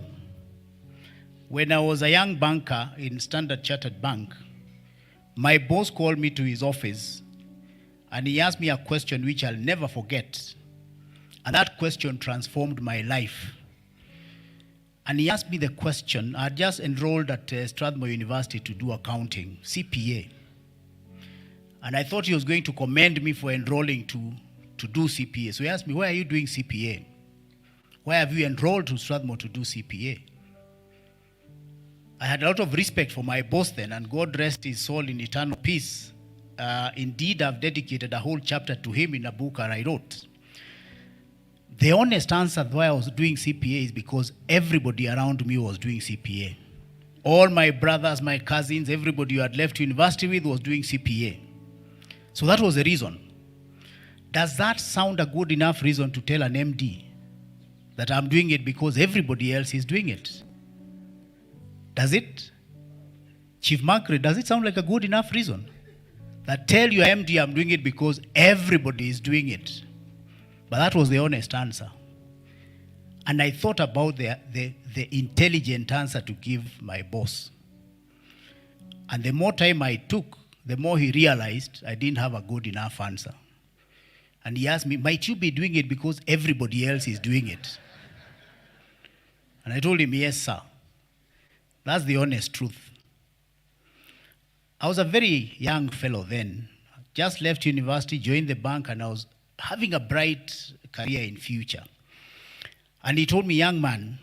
when I was a young banker in Standard Chartered Bank, my boss called me to his office and he asked me a question which I'll never forget. And that question transformed my life. And he asked me the question. I had just enrolled at Strathmore University to do accounting, CPA. And I thought he was going to commend me for enrolling to do CPA. So he asked me, why are you doing CPA? Why have you enrolled to Strathmore to do CPA? I had a lot of respect for my boss then, and God rest his soul in eternal peace. Indeed, I've dedicated a whole chapter to him in a book that I wrote. The honest answer why I was doing CPA is because everybody around me was doing CPA. All my brothers, my cousins, everybody you had left university with was doing CPA. So that was the reason. Does that sound a good enough reason to tell an MD that I'm doing it because everybody else is doing it? Does it? Chief Margaret, does it sound like a good enough reason? That tell your MD I'm doing it because everybody is doing it. But that was the honest answer. And I thought about the intelligent answer to give my boss. And the more time I took, the more he realized I didn't have a good enough answer. And he asked me, might you be doing it because everybody else is doing it? And I told him, yes, sir. That's the honest truth. I was a very young fellow then. Just left university, joined the bank, and I was having a bright career in future. And he told me, young man,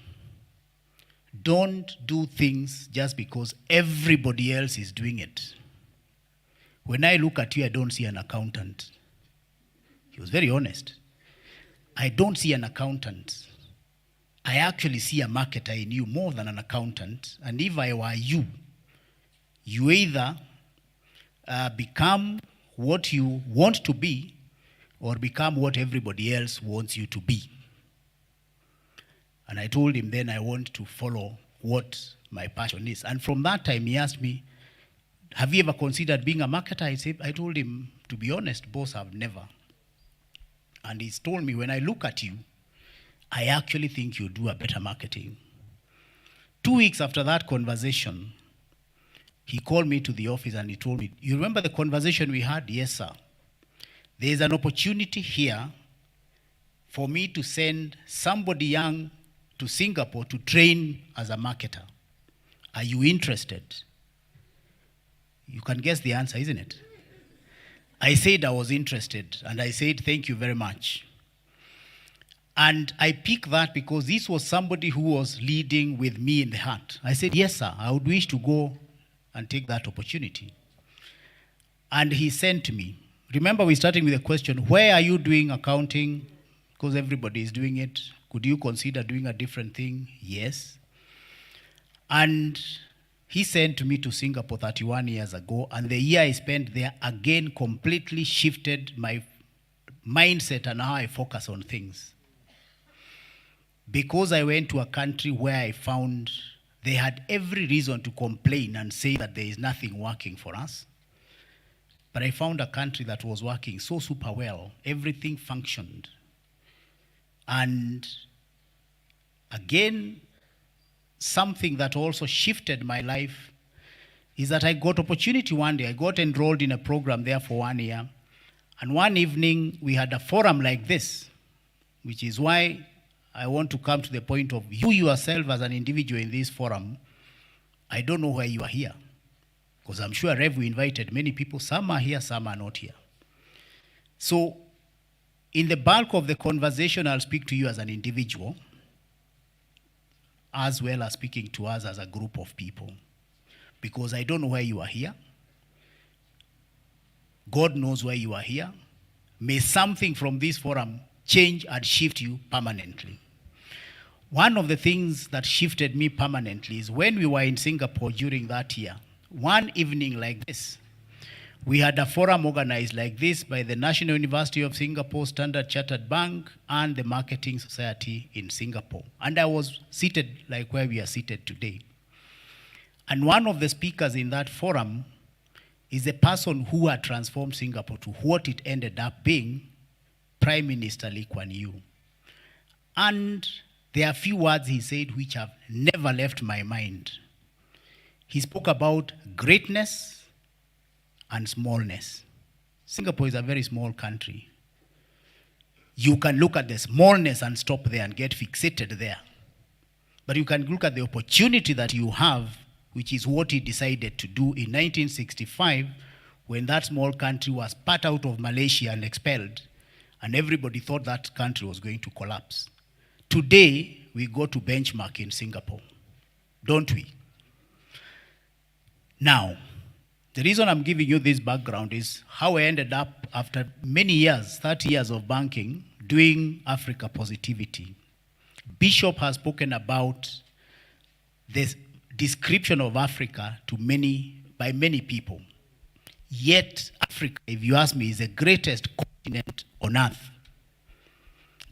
don't do things just because everybody else is doing it. When I look at you, I don't see an accountant. He was very honest. I don't see an accountant. I actually see a marketer in you more than an accountant. And if I were you, you either become what you want to be or become what everybody else wants you to be. And I told him then I want to follow what my passion is. And from that time, he asked me, have you ever considered being a marketer? I told him, to be honest, boss, I've never. And he's told me, when I look at you, I actually think you do a better marketing. 2 weeks after that conversation, he called me to the office and he told me, you remember the conversation we had? Yes, sir. There is an opportunity here for me to send somebody young to Singapore to train as a marketer. Are you interested? You can guess the answer, isn't it? I said I was interested, and I said, thank you very much. And I picked that because this was somebody who was leading with me in the heart. I said, yes, sir, I would wish to go and take that opportunity. And he sent me. Remember, we're starting with a question, where are you doing accounting? Because everybody is doing it. Could you consider doing a different thing? Yes. And he sent me to Singapore 31 years ago, and the year I spent there again completely shifted my mindset and how I focus on things. Because I went to a country where I found they had every reason to complain and say that there is nothing working for us. But I found a country that was working so super well. Everything functioned. And again, something that also shifted my life is that I got opportunity one day. I got enrolled in a program there for 1 year. And one evening, we had a forum like this, which is why I want to come to the point of you yourself as an individual in this forum. I don't know why you are here, because I'm sure Rev invited many people. Some are here, some are not here. So in the bulk of the conversation, I'll speak to you as an individual, as well as speaking to us as a group of people, because I don't know why you are here. God knows why you are here. May something from this forum change and shift you permanently. One of the things that shifted me permanently is when we were in Singapore during that year, one evening like this, we had a forum organized like this by the National University of Singapore, Standard Chartered Bank, and the Marketing Society in Singapore. And I was seated like where we are seated today. And one of the speakers in that forum is a person who had transformed Singapore to what it ended up being, Prime Minister Lee Kuan Yew. And there are a few words he said which have never left my mind. He spoke about greatness and smallness. Singapore is a very small country. You can look at the smallness and stop there and get fixated there. But you can look at the opportunity that you have, which is what he decided to do in 1965 when that small country was spat out of Malaysia and expelled, and everybody thought that country was going to collapse. Today, we go to benchmark in Singapore, don't we? Now, the reason I'm giving you this background is how I ended up, after many years, 30 years of banking, doing Africa Positivity. Bishop has spoken about this description of Africa by many people. Yet, Africa, if you ask me, is the greatest continent on earth.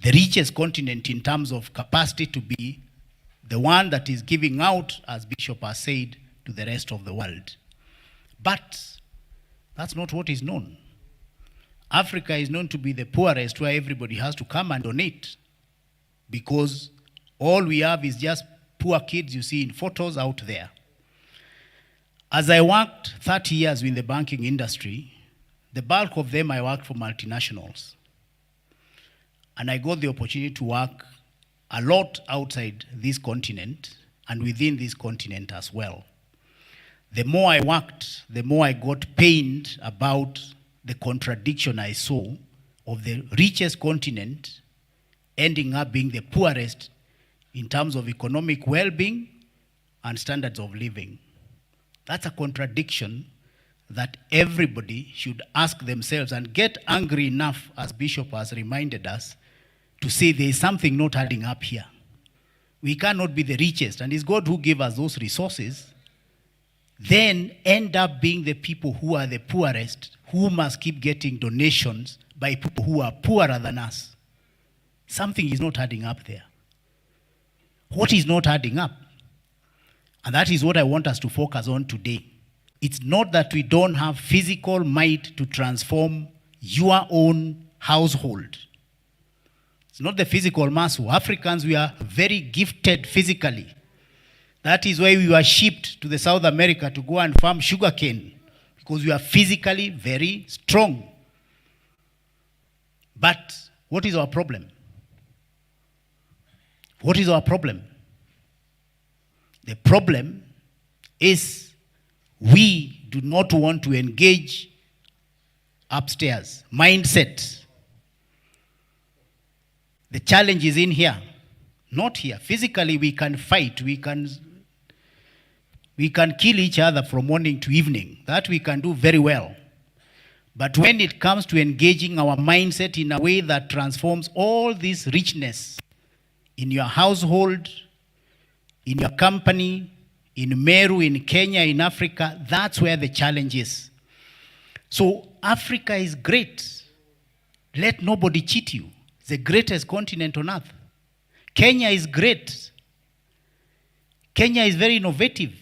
The richest continent in terms of capacity to be the one that is giving out, as Bishop has said, to the rest of the world. But that's not what is known. Africa is known to be the poorest, where everybody has to come and donate, because all we have is just poor kids you see in photos out there. As I worked 30 years in the banking industry, the bulk of them I worked for multinationals. And I got the opportunity to work a lot outside this continent and within this continent as well. The more I worked, the more I got pained about the contradiction I saw of the richest continent ending up being the poorest in terms of economic well-being and standards of living. That's a contradiction that everybody should ask themselves and get angry enough, as Bishop has reminded us, to say there is something not adding up here. We cannot be the richest, and it's God who gave us those resources, then end up being the people who are the poorest, who must keep getting donations by people who are poorer than us. Something is not adding up there. What is not adding up? And that is what I want us to focus on today. It's not that we don't have physical might to transform your own household. It's not the physical muscle. Africans, we are very gifted physically. That is why we were shipped to the South America to go and farm sugarcane, because we are physically very strong. But what is our problem? What is our problem? The problem is we do not want to engage upstairs. Mindset. The challenge is in here, not here. Physically, we can fight. We can kill each other from morning to evening. That we can do very well. But when it comes to engaging our mindset in a way that transforms all this richness in your household, in your company, in Meru, in Kenya, in Africa, that's where the challenge is. So Africa is great. Let nobody cheat you. It's the greatest continent on earth. Kenya is great. Kenya is very innovative.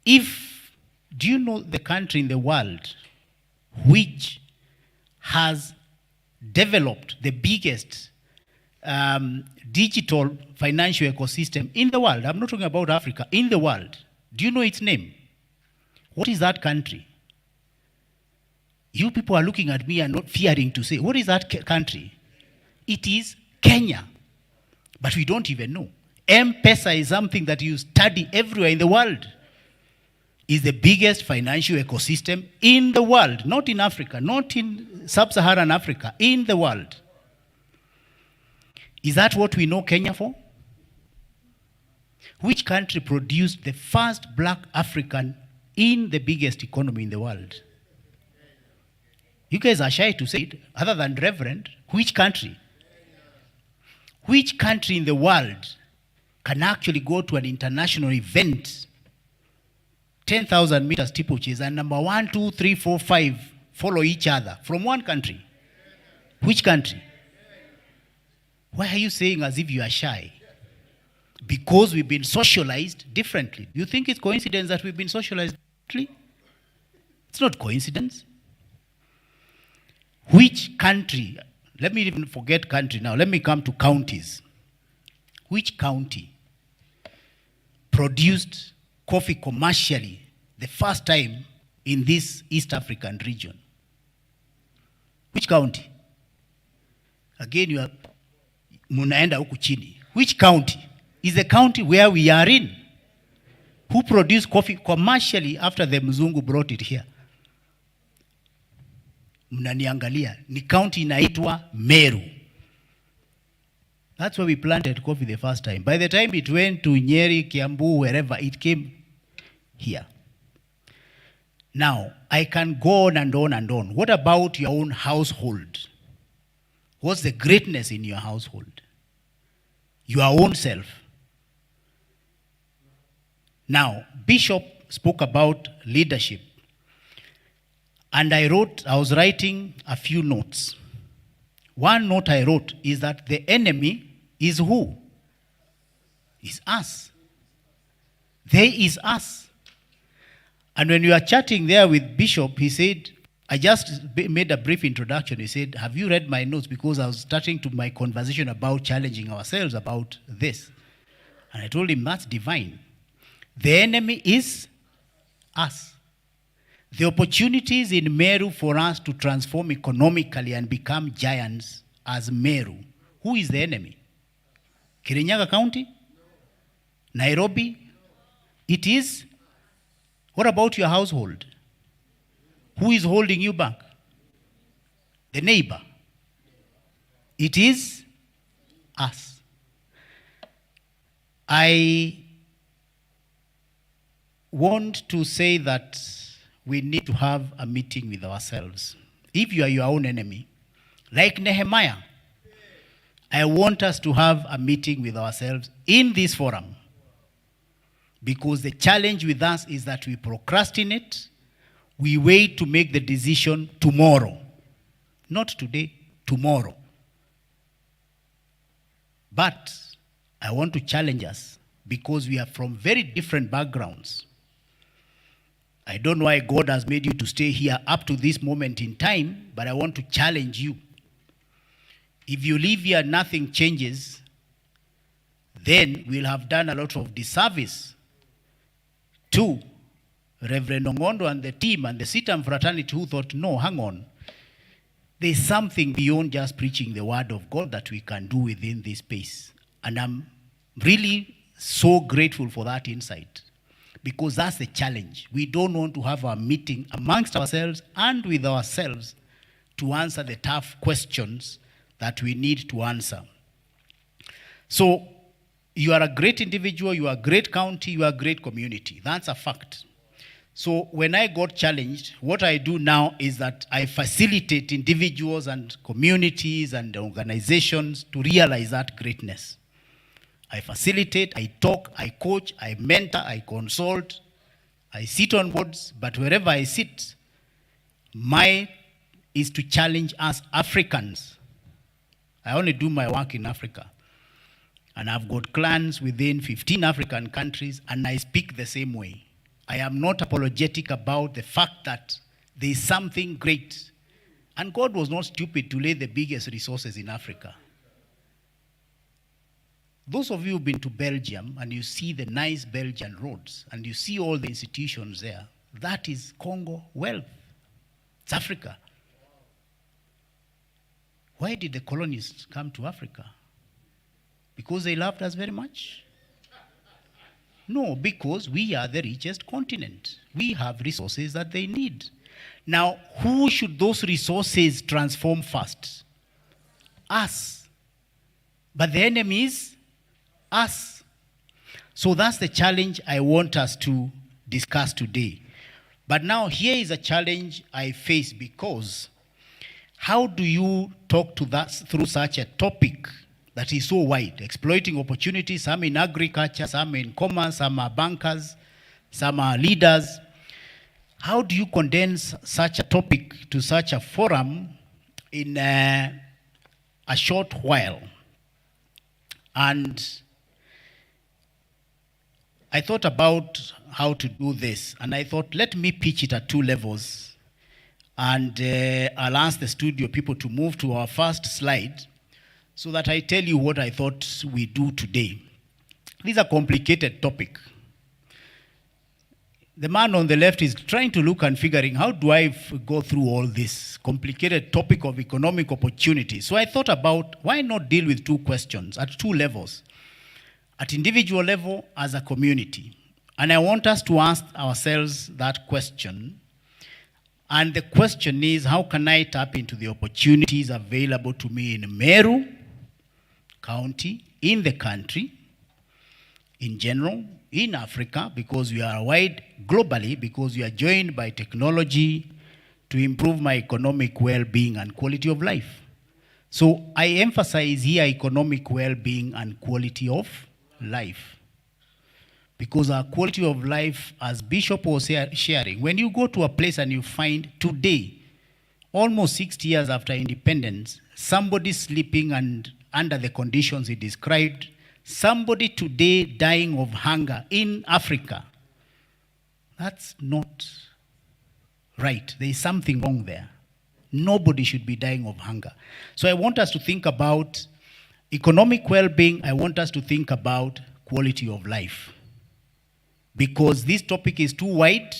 Do you know the country in the world which has developed the biggest digital financial ecosystem in the world? I'm not talking about Africa, in the world. Do you know its name? What is that country? You people are looking at me and not fearing to say, what is that country? It is Kenya. But we don't even know. M-Pesa is something that you study everywhere in the world. Is the biggest financial ecosystem in the world, not in Africa, not in sub-Saharan Africa, in the world. Is that what we know Kenya for? Which country produced the first black African in the biggest economy in the world? You guys are shy to say it, other than Reverend. Which country? Which country in the world can actually go to an international event, 10,000 meter steeplechase, and number 1, 2, 3, 4, 5 follow each other from one country? Which country? Why are you saying as if you are shy? Because we've been socialized differently. Do you think it's coincidence that we've been socialized differently? It's not coincidence. Which country, let me even forget country now, let me come to counties. Which county produced coffee commercially the first time in this East African region? Which county? Again, you are munaenda huku chini. Which county is the county where we are in? Who produced coffee commercially after the Mzungu brought it here? Mnaniangalia, ni county inaitwa Meru. That's where we planted coffee the first time. By the time it went to Nyeri, Kiambu, wherever, it came here. Now, I can go on and on and on. What about your own household? What's the greatness in your household? Your own self. Now, Bishop spoke about leadership. And I was writing a few notes. One note I wrote is that the enemy is who? Is us. There is us. And when we were chatting there with Bishop, he said, I just made a brief introduction. He said, have you read my notes? Because I was starting to my conversation about challenging ourselves about this. And I told him, that's divine. The enemy is us. The opportunities in Meru for us to transform economically and become giants as Meru. Who is the enemy? Kirinyaga County? Nairobi? It is? What about your household? Who is holding you back? The neighbor. It is us. I want to say that we need to have a meeting with ourselves. If you are your own enemy, like Nehemiah, I want us to have a meeting with ourselves in this forum. Because the challenge with us is that we procrastinate, we wait to make the decision tomorrow. Not today, tomorrow. But I want to challenge us because we are from very different backgrounds. I don't know why God has made you to stay here up to this moment in time, but I want to challenge you. If you leave here, nothing changes, then we'll have done a lot of disservice to Reverend Ongondo and the team and the Sitam fraternity who thought, no, hang on. There's something beyond just preaching the word of God that we can do within this space. And I'm really so grateful for that insight. Because that's the challenge. We don't want to have a meeting amongst ourselves and with ourselves to answer the tough questions that we need to answer. So, you are a great individual, you are a great county, you are a great community. That's a fact. So, when I got challenged, what I do now is that I facilitate individuals and communities and organizations to realize that greatness. I facilitate, I talk, I coach, I mentor, I consult, I sit on boards, but wherever I sit, mine is to challenge us Africans. I only do my work in Africa. And I've got clans within 15 African countries, and I speak the same way. I am not apologetic about the fact that there is something great. And God was not stupid to lay the biggest resources in Africa. Those of you who've been to Belgium and you see the nice Belgian roads and you see all the institutions there, that is Congo wealth. It's Africa. Why did the colonists come to Africa? Because they loved us very much? No, because we are the richest continent. We have resources that they need. Now, who should those resources transform first? Us. But the enemy is us. So that's the challenge I want us to discuss today. But now here is a challenge I face, because how do you talk to that through such a topic that is so wide, exploiting opportunities, some in agriculture, some in commerce, some are bankers, some are leaders. How do you condense such a topic to such a forum in a short while? And I thought about how to do this, and I thought, let me pitch it at two levels. And I'll ask the studio people to move to our first slide so that I tell you what I thought we do today. This is a complicated topic. The man on the left is trying to look and figuring, how do I go through all this complicated topic of economic opportunity? So I thought about, why not deal with two questions at two levels? At individual level, as a community. And I want us to ask ourselves that question. And the question is, how can I tap into the opportunities available to me in Meru County, in the country, in general, in Africa, because we are wide globally, because we are joined by technology to improve my economic well-being and quality of life. So I emphasize here economic well-being and quality of life. Because our quality of life, as Bishop was sharing, when you go to a place and you find today, almost 60 years after independence, somebody sleeping and under the conditions he described, somebody today dying of hunger in Africa, that's not right. There is something wrong there. Nobody should be dying of hunger. So I want us to think about economic well-being. I want us to think about quality of life. Because this topic is too wide,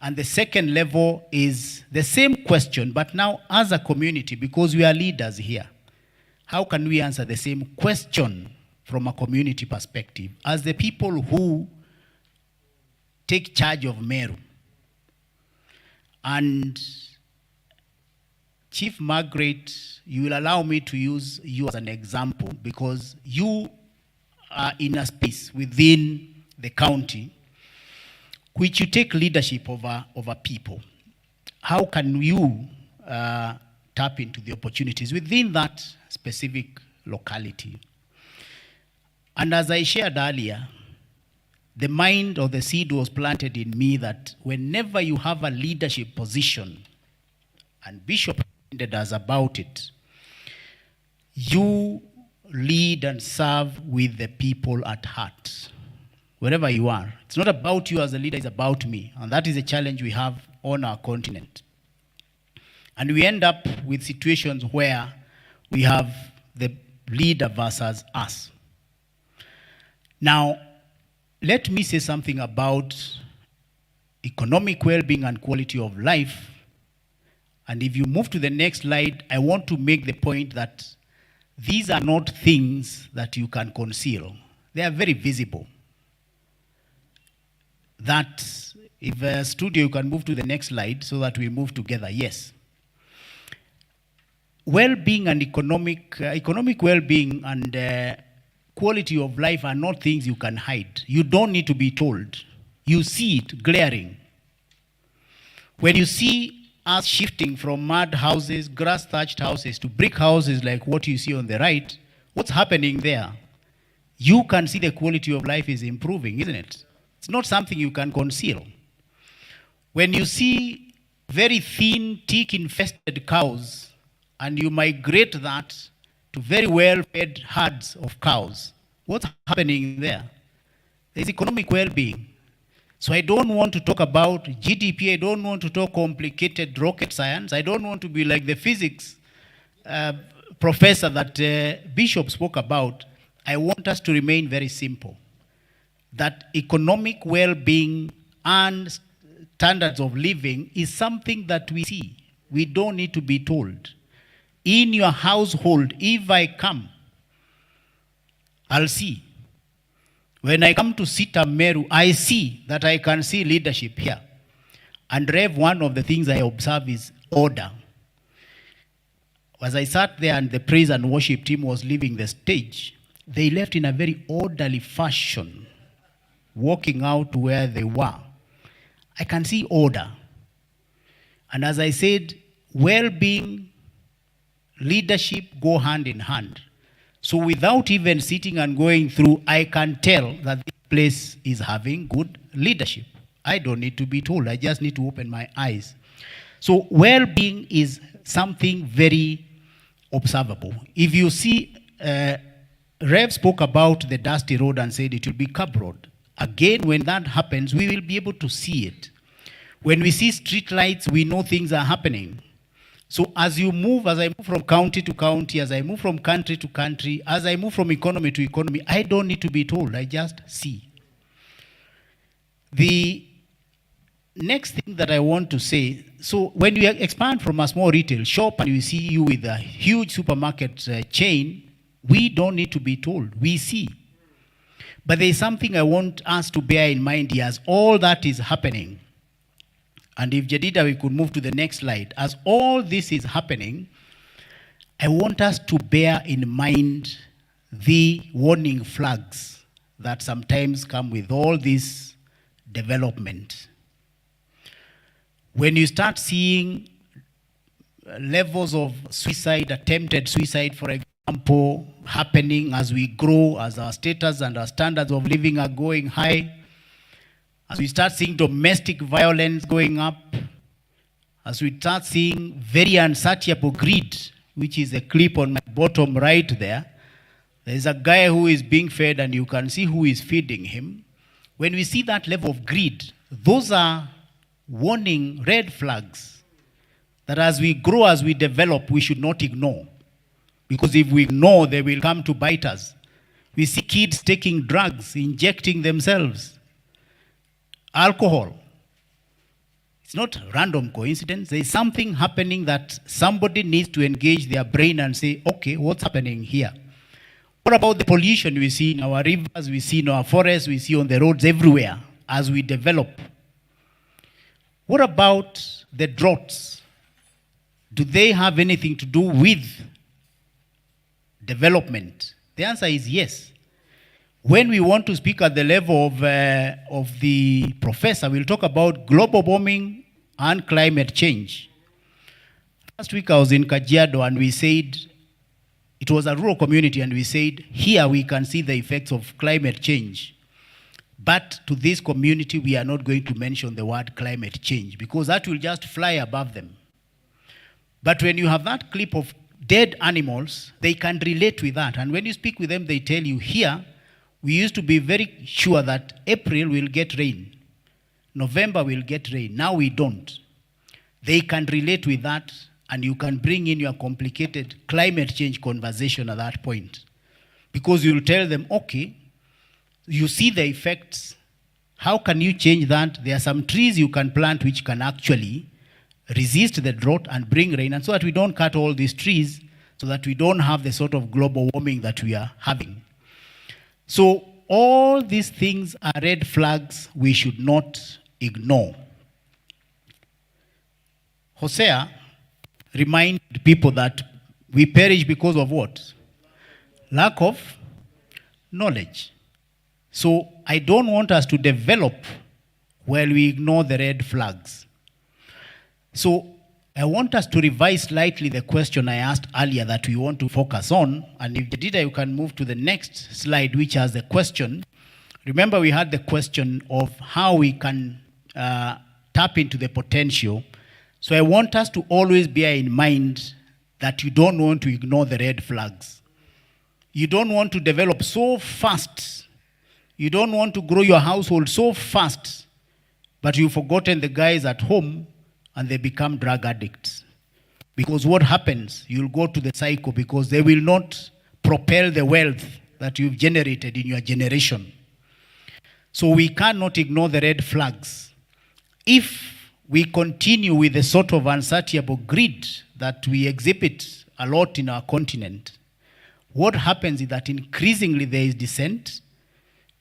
and the second level is the same question, but now as a community, because we are leaders here. How can we answer the same question from a community perspective as the people who take charge of Meru? And Chief Margaret, you will allow me to use you as an example, because you are in a space within the county which you take leadership over people. How can you tap into the opportunities within that specific locality? And as I shared earlier, the mind or the seed was planted in me that whenever you have a leadership position, and Bishop reminded us about it, you lead and serve with the people at heart, wherever you are. It's not about you as a leader, it's about me. And that is a challenge we have on our continent. And we end up with situations where we have the leader versus us. Now, let me say something about economic well-being and quality of life. And if you move to the next slide, I want to make the point that these are not things that you can conceal. They are very visible. That, if a studio, you can move to the next slide so that we move together. Yes. Well-being and economic well-being and quality of life are not things you can hide. You don't need to be told. You see it glaring. When you see us shifting from mud houses, grass-thatched houses to brick houses like what you see on the right, what's happening there? You can see the quality of life is improving, isn't it? It's not something you can conceal. When you see very thin, tick-infested cows, and you migrate that to very well-fed herds of cows, what's happening there? There's economic well-being. So I don't want to talk about GDP. I don't want to talk complicated rocket science. I don't want to be like the physics professor that Bishop spoke about. I want us to remain very simple. That economic well-being and standards of living is something that we see. We don't need to be told. In your household, if I come, I'll see. When I come to Sitam Meru, I see that I can see leadership here. And Rev, one of the things I observe is order. As I sat there and the praise and worship team was leaving the stage, they left in a very orderly fashion, walking out to where they were. I can see order. And as I said, well-being, leadership go hand in hand. So without even sitting and going through, I can tell that this place is having good leadership. I don't need to be told. I just need to open my eyes. So well-being is something very observable. If you see, Rev spoke about the dusty road and said it will be curb road. Again, when that happens, we will be able to see it. When we see street lights, we know things are happening. So as I move from county to county, as I move from country to country, as I move from economy to economy, I don't need to be told, I just see. The next thing that I want to say, so when you expand from a small retail shop and you see you with a huge supermarket chain, we don't need to be told, we see. But there's something I want us to bear in mind here as all that is happening. And if Jedida, we could move to the next slide. As all this is happening, I want us to bear in mind the warning flags that sometimes come with all this development. When you start seeing levels of suicide, attempted suicide, for example, happening as we grow, as our status and our standards of living are going high, as we start seeing domestic violence going up, as we start seeing very unsatiable greed, which is a clip on my bottom right there, there's a guy who is being fed and you can see who is feeding him. When we see that level of greed, those are warning red flags that as we grow, as we develop, we should not ignore. Because if we ignore, they will come to bite us. We see kids taking drugs, injecting themselves. Alcohol. It's not random coincidence. There's something happening that somebody needs to engage their brain and say, okay, what's happening here? What about the pollution we see in our rivers, we see in our forests, we see on the roads everywhere as we develop? What about the droughts? Do they have anything to do with development? The answer is yes. When we want to speak at the level of the professor, we'll talk about global warming and climate change. Last week I was in Kajiado and we said, it was a rural community, and we said, here we can see the effects of climate change. But to this community, we are not going to mention the word climate change because that will just fly above them. But when you have that clip of dead animals, they can relate with that. And when you speak with them, they tell you, here, we used to be very sure that April will get rain. November will get rain. Now we don't. They can relate with that, and you can bring in your complicated climate change conversation at that point. Because you'll tell them, okay, you see the effects. How can you change that? There are some trees you can plant which can actually resist the drought and bring rain. And so that we don't cut all these trees, so that we don't have the sort of global warming that we are having. So all these things are red flags we should not ignore. Hosea reminded people that we perish because of what? Lack of knowledge. So I don't want us to develop while we ignore the red flags. So I want us to revise slightly the question I asked earlier that we want to focus on. And if Jedida, you can move to the next slide, which has the question. Remember, we had the question of how we can tap into the potential. So I want us to always bear in mind that you don't want to ignore the red flags. You don't want to develop so fast. You don't want to grow your household so fast, but you've forgotten the guys at home and they become drug addicts. Because what happens, you'll go to the cycle because they will not propel the wealth that you've generated in your generation. So we cannot ignore the red flags. if we continue with the sort of unsatiable greed that we exhibit a lot in our continent, what happens is that increasingly there is dissent.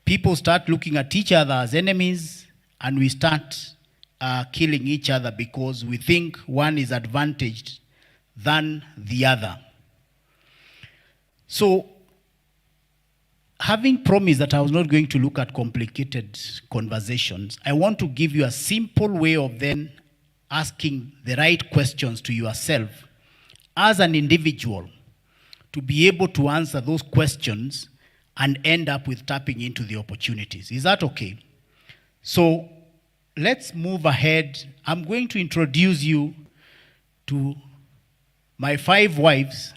People start looking at each other as enemies, and we start killing each other because we think one is advantaged than the other. So, having promised that I was not going to look at complicated conversations, I want to give you a simple way of then asking the right questions to yourself as an individual to be able to answer those questions and end up with tapping into the opportunities. Is that okay? So let's move ahead. I'm going to introduce you to my 5 wives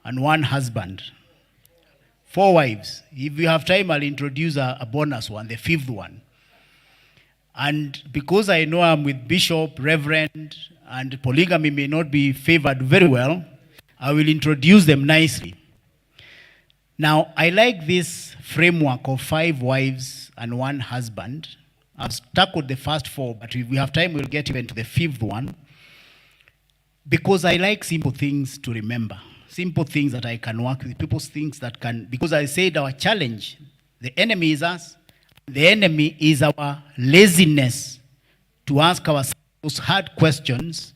and 1 husband. 4 wives. If you have time, I'll introduce a bonus one, the 5th one. And because I know I'm with Bishop, Reverend, and polygamy may not be favored very well, I will introduce them nicely. Now, I like this framework of 5 wives and 1 husband. I've stuck with the first 4, but if we have time, we'll get even to the 5th one. Because I like simple things to remember. Simple things that I can work with, people's things that can, because I said our challenge, the enemy is us, the enemy is our laziness to ask ourselves those hard questions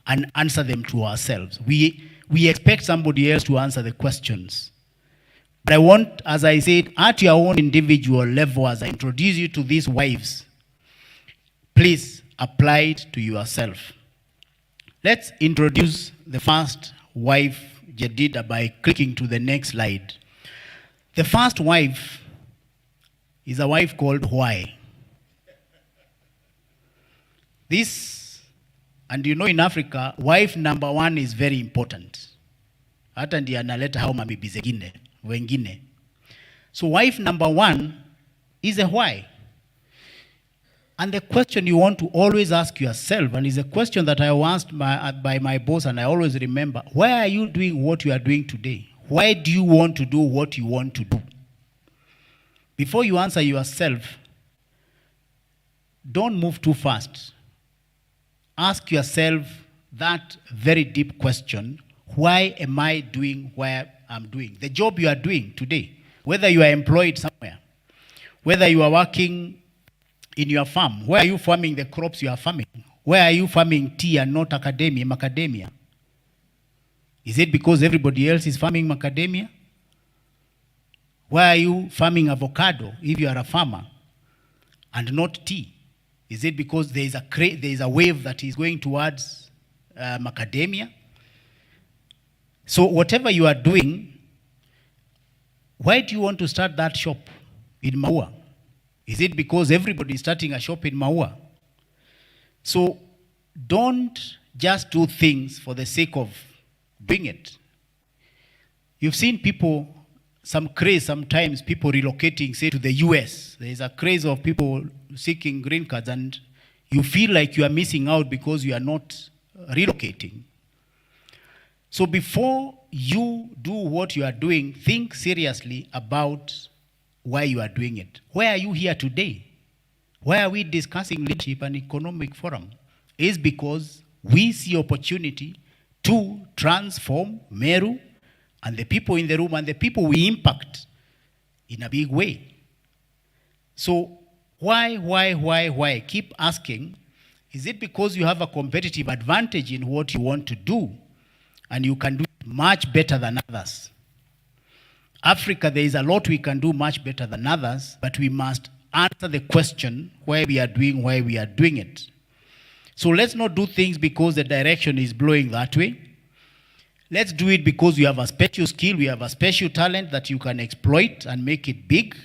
and answer them to ourselves. We expect somebody else to answer the questions. But I want, as I said, at your own individual level, as I introduce you to these wives, please apply it to yourself. Let's introduce the first wife, Jedida, by clicking to the next slide. The first wife is a wife called Why. This, and you know in Africa, wife number 1 is very important. Hata ndiye analeta hao mabibi zengine, wengine. So wife number 1 is a why. And the question you want to always ask yourself, and is a question that I was asked by my boss, and I always remember, why are you doing what you are doing today? Why do you want to do what you want to do? Before you answer yourself, don't move too fast. Ask yourself that very deep question, why am I doing what I'm doing? The job you are doing today, whether you are employed somewhere, whether you are working in your farm, where are you farming the crops you are farming? Where are you farming tea and not macadamia? Is it because everybody else is farming macadamia? Why are you farming avocado if you are a farmer and not tea? Is it because there is a wave that is going towards macadamia? So whatever you are doing, why do you want to start that shop in Maua? Is it because everybody is starting a shop in Maua? So don't just do things for the sake of doing it. You've seen people, some craze sometimes, people relocating, say, to the US. There is a craze of people seeking green cards, and you feel like you are missing out because you are not relocating. So before you do what you are doing, think seriously about why you are doing it. Why are you here today? Why are we discussing leadership and economic forum? It's because we see opportunity to transform Meru and the people in the room and the people we impact in a big way. So why? Keep asking. Is it because you have a competitive advantage in what you want to do and you can do it much better than others? Africa, there is a lot we can do much better than others, but we must answer the question why we are doing it. So let's not do things because the direction is blowing that way. Let's do it because we have a special skill, we have a special talent that you can exploit and make it big.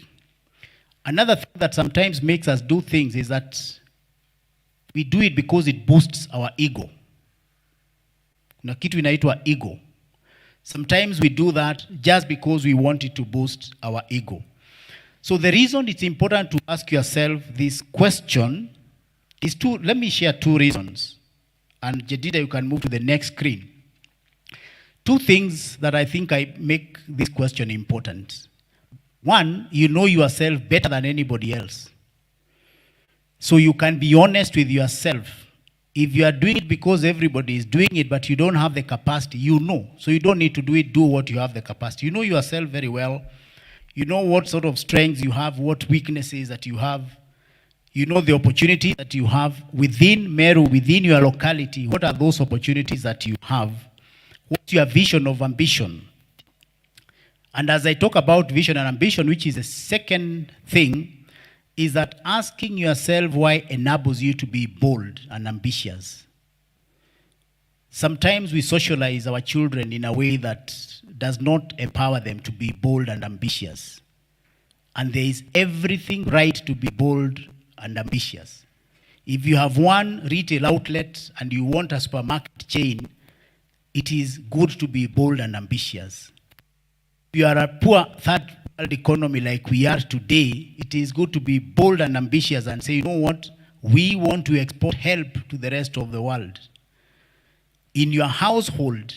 Another thing that sometimes makes us do things is that we do it because it boosts our ego. Kuna kitu inaitwa ego. Sometimes we do that just because we want it to boost our ego. So the reason it's important to ask yourself this question is let me share 2 reasons. And Jedida, you can move to the next screen. 2 things that I think make this question important. 1, you know yourself better than anybody else. So you can be honest with yourself. If you are doing it because everybody is doing it, but you don't have the capacity, you know. So you don't need to do it, do what you have the capacity. You know yourself very well. You know what sort of strengths you have, what weaknesses that you have. You know the opportunities that you have within Meru, within your locality. What are those opportunities that you have? What's your vision of ambition? And as I talk about vision and ambition, which is the second thing, is that asking yourself why enables you to be bold and ambitious. Sometimes we socialize our children in a way that does not empower them to be bold and ambitious. And there is everything right to be bold and ambitious. If you have one retail outlet and you want a supermarket chain, it is good to be bold and ambitious. If you are a poor third world economy like we are today, it is good to be bold and ambitious and say, you know what, we want to export help to the rest of the world. In your household,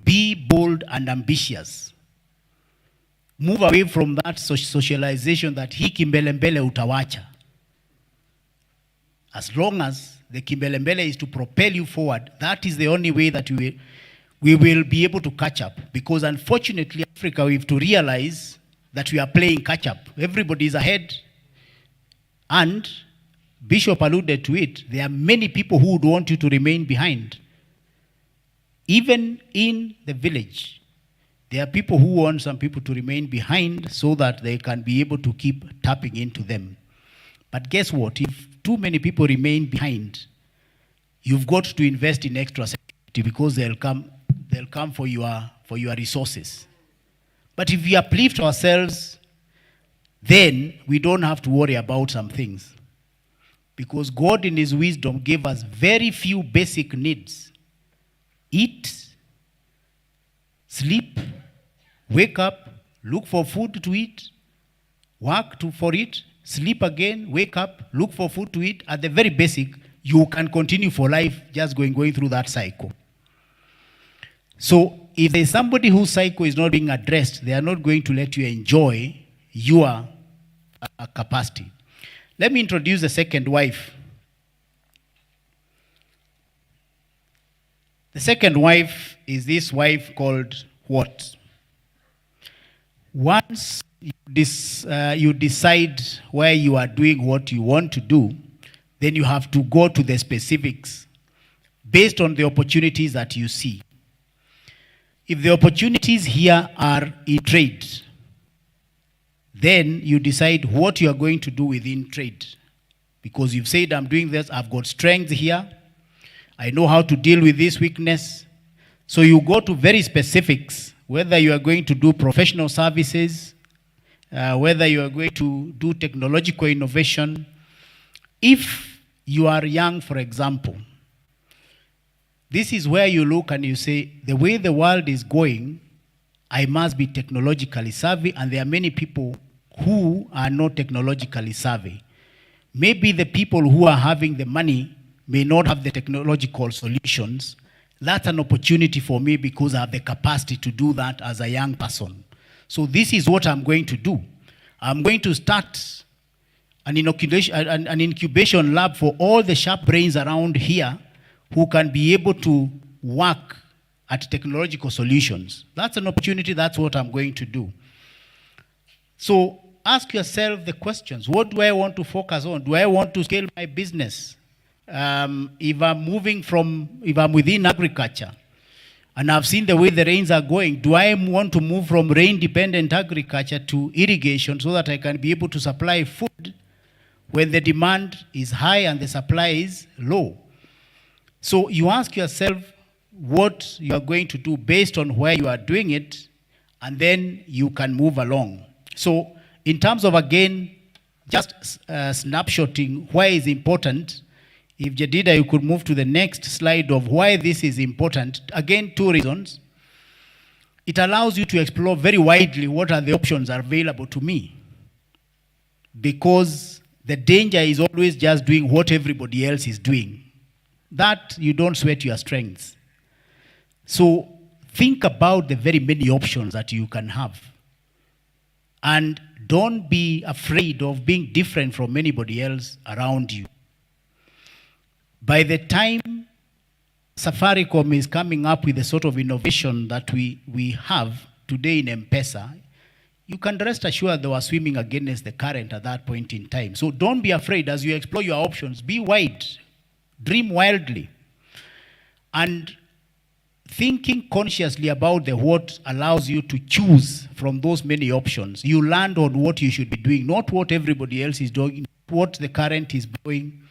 be bold and ambitious. Move away from that socialization that hii kimbelembele utawacha. As long as the kimbelembele is to propel you forward, that is the only way that we will be able to catch up. Because unfortunately, Africa, we have to realize that we are playing catch up. Everybody is ahead. And Bishop alluded to it. There are many people who would want you to remain behind. Even in the village, there are people who want some people to remain behind so that they can be able to keep tapping into them. But guess what? If too many people remain behind, you've got to invest in extra security because they'll come for your resources. But if we uplift ourselves, then we don't have to worry about some things. Because God in his wisdom gave us very few basic needs. Eat, sleep, wake up, look for food to eat, work for it, sleep again, wake up, look for food to eat. At the very basic, you can continue for life just going through that cycle. So if there's somebody whose cycle is not being addressed, they are not going to let you enjoy your capacity. Let me introduce the second wife. The second wife is this wife called what? Once you decide where you are doing what you want to do, then you have to go to the specifics based on the opportunities that you see. If the opportunities here are in trade, then you decide what you are going to do within trade. Because you've said, I'm doing this, I've got strength here, I know how to deal with this weakness. So you go to very specifics, whether you are going to do professional services, whether you are going to do technological innovation. If you are young, for example, this is where you look and you say, the way the world is going, I must be technologically savvy, and there are many people who are not technologically savvy. Maybe the people who are having the money may not have the technological solutions. That's an opportunity for me because I have the capacity to do that as a young person. So this is what I'm going to do. I'm going to start an incubation lab for all the sharp brains around here who can be able to work at technological solutions. That's an opportunity, that's what I'm going to do. So ask yourself the questions. What do I want to focus on? Do I want to scale my business? If I'm within agriculture, and I've seen the way the rains are going, do I want to move from rain-dependent agriculture to irrigation so that I can be able to supply food when the demand is high and the supply is low? So you ask yourself what you are going to do based on where you are doing it, and then you can move along. So in terms of, again, just snapshotting why is important, if Jedida, you could move to the next slide of why this is important. Again, two reasons. It allows you to explore very widely what are the options are available to me. Because the danger is always just doing what everybody else is doing. That you don't sweat your strengths. So think about the very many options that you can have. And don't be afraid of being different from anybody else around you. By the time Safaricom is coming up with the sort of innovation that we have today in M-Pesa, you can rest assured they were swimming against the current at that point in time. So don't be afraid as you explore your options. Be wide, dream wildly, and thinking consciously about the what allows you to choose from those many options. You land on what you should be doing, not what everybody else is doing, what the current is doing,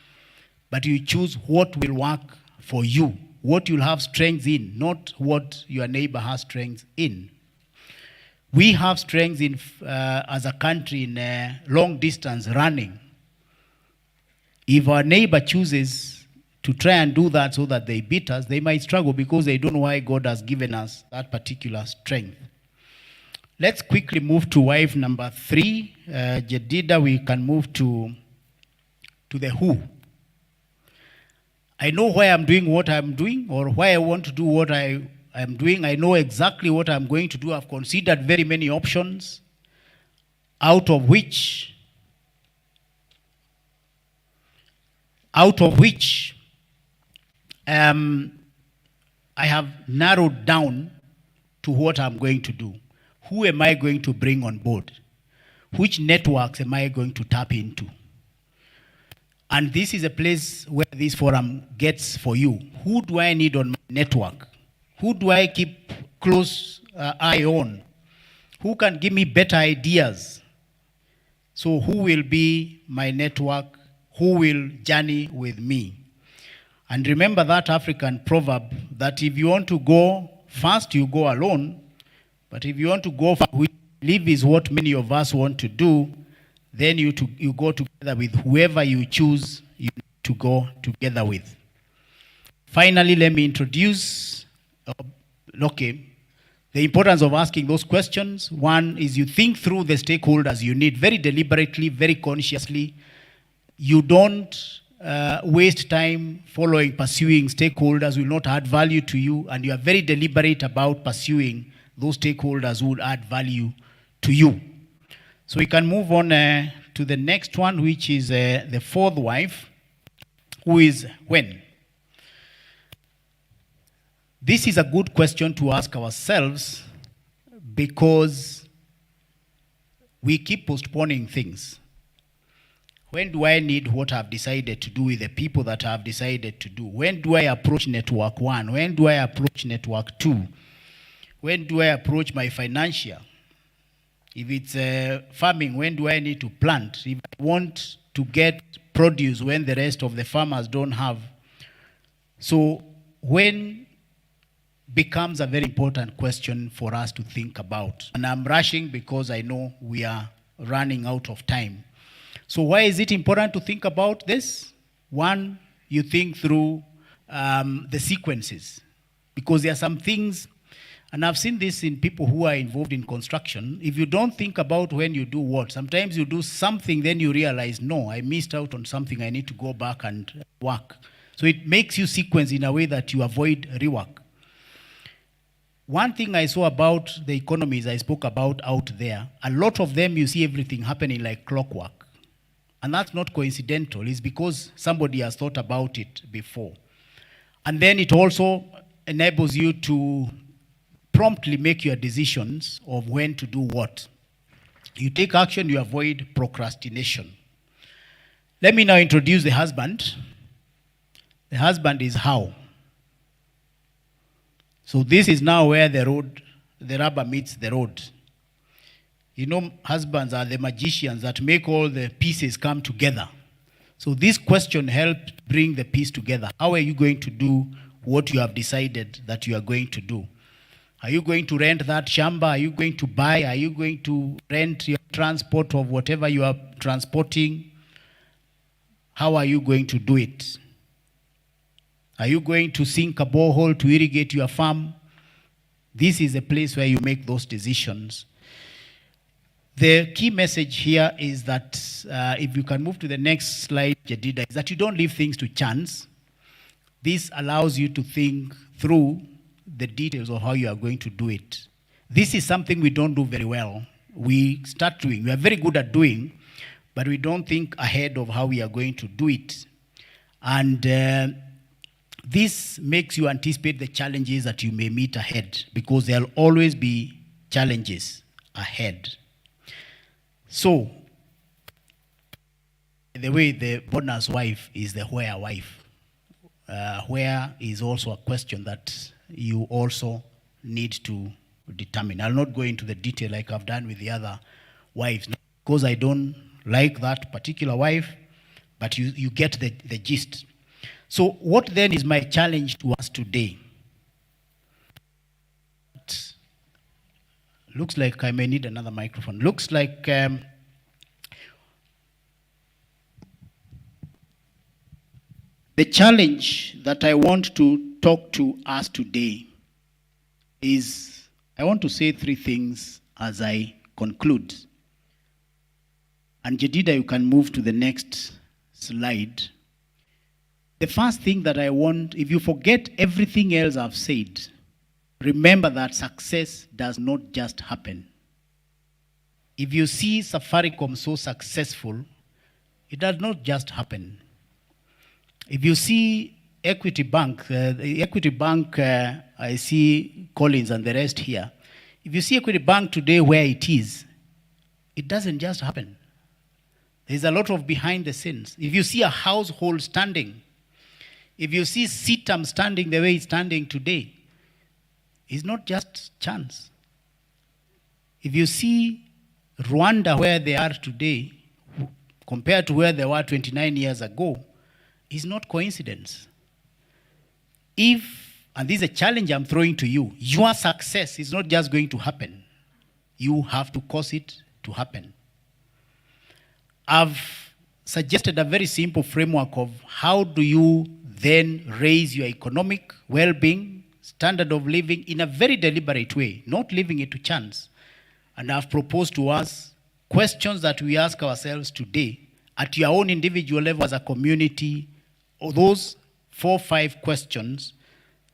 but you choose what will work for you, what you'll have strength in, not what your neighbor has strength in. We have strength in, as a country in long distance running. If our neighbor chooses to try and do that so that they beat us, they might struggle because they don't know why God has given us that particular strength. Let's quickly move to wife number 3. Jedida, we can move to the who. I know why I'm doing what I'm doing, or why I want to do what I'm doing. I know exactly what I'm going to do. I've considered very many options, out of which I have narrowed down to what I'm going to do. Who am I going to bring on board? Which networks am I going to tap into? And this is a place where this forum gets for you. Who do I need on my network? Who do I keep close eye on? Who can give me better ideas? So who will be my network? Who will journey with me? And remember that African proverb that if you want to go fast, you go alone. But if you want to go fast, which I believe is what many of us want to do, then you go together with whoever you choose you to go together with. Finally, let me introduce, the importance of asking those questions. One is you think through the stakeholders you need very deliberately, very consciously. You don't waste time pursuing stakeholders who will not add value to you, and you are very deliberate about pursuing those stakeholders who would add value to you. So we can move on to the next one, which is the fourth wife, who is when? This is a good question to ask ourselves because we keep postponing things. When do I need what I've decided to do with the people that I've decided to do? When do I approach network 1? When do I approach network 2? When do I approach my financial? If it's farming, when do I need to plant? If I want to get produce when the rest of the farmers don't have. So when becomes a very important question for us to think about. And I'm rushing because I know we are running out of time. So why is it important to think about this? One, you think through the sequences. Because there are some things, and I've seen this in people who are involved in construction. If you don't think about when you do what, sometimes you do something, then you realize, no, I missed out on something, I need to go back and work. So it makes you sequence in a way that you avoid rework. One thing I saw about the economies I spoke about out there, a lot of them you see everything happening like clockwork. And that's not coincidental, it's because somebody has thought about it before. And then it also enables you to promptly make your decisions of when to do what. You take action, you avoid procrastination. Let me now introduce the husband. The husband is how. So this is now where the rubber meets the road. You know, husbands are the magicians that make all the pieces come together. So this question helped bring the piece together. How are you going to do what you have decided that you are going to do? Are you going to rent that shamba? Are you going to buy? Are you going to rent your transport of whatever you are transporting? How are you going to do it? Are you going to sink a borehole to irrigate your farm? This is a place where you make those decisions. The key message here is that, if you can move to the next slide, Jedida, is that you don't leave things to chance. This allows you to think through the details of how you are going to do it. This is something we don't do very well we start doing. We are very good at doing, but we don't think ahead of how we are going to do it. And this makes you anticipate the challenges that you may meet ahead, because there will always be challenges ahead. So, the way the bonus wife is the where wife. Where is also a question that you also need to determine. I'll not go into the detail like I've done with the other wives, because I don't like that particular wife, but you get the gist. So what then is my challenge to us today? Looks like I may need another microphone. Looks like the challenge that I want to talk to us today is, I want to say three things as I conclude. And Jedida, you can move to the next slide. The first thing that I want, if you forget everything else I've said, remember that success does not just happen. If you see Safaricom so successful, it does not just happen. If you see Equity Bank, I see Collins and the rest here. If you see Equity Bank today where it is, it doesn't just happen. There's a lot of behind the scenes. If you see a household standing, if you see Sitam standing the way it's standing today, it's not just chance. If you see Rwanda where they are today, compared to where they were 29 years ago, it's not coincidence. And this is a challenge I'm throwing to you, your success is not just going to happen. You have to cause it to happen. I've suggested a very simple framework of how do you then raise your economic well-being, standard of living in a very deliberate way, not leaving it to chance. And I've proposed to us questions that we ask ourselves today at your own individual level as a community, or those 4 or 5 questions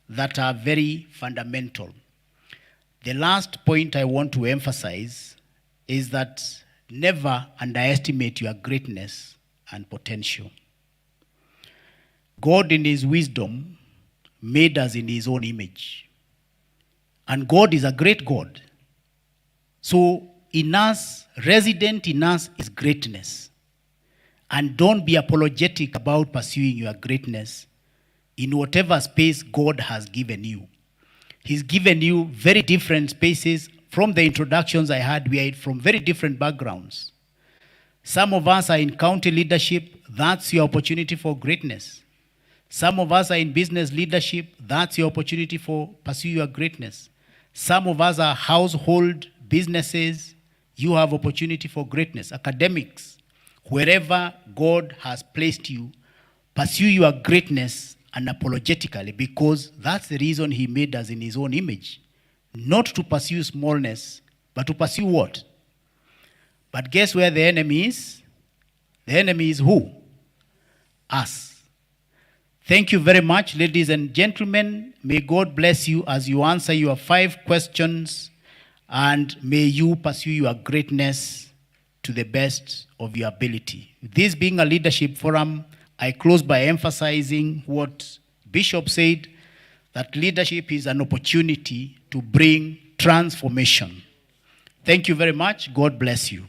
that are very fundamental. The last point I want to emphasize is that never underestimate your greatness and potential. God in his wisdom made us in his own image. And God is a great God. So in us, resident in us is greatness. And don't be apologetic about pursuing your greatness in whatever space God has given you. He's given you very different spaces. From the introductions I had, we are from very different backgrounds. Some of us are in county leadership. That's your opportunity for greatness. Some of us are in business leadership. That's your opportunity for pursue your greatness. Some of us are household businesses. You have opportunity for greatness. Academics, wherever God has placed you, pursue your greatness unapologetically, because that's the reason he made us in his own image. Not to pursue smallness, but to pursue what? But guess where the enemy is? The enemy is who? Us. Thank you very much, ladies and gentlemen. May God bless you as you answer your 5 questions, and may you pursue your greatness to the best of your ability. This being a leadership forum, I close by emphasizing what Bishop said, that leadership is an opportunity to bring transformation. Thank you very much. God bless you.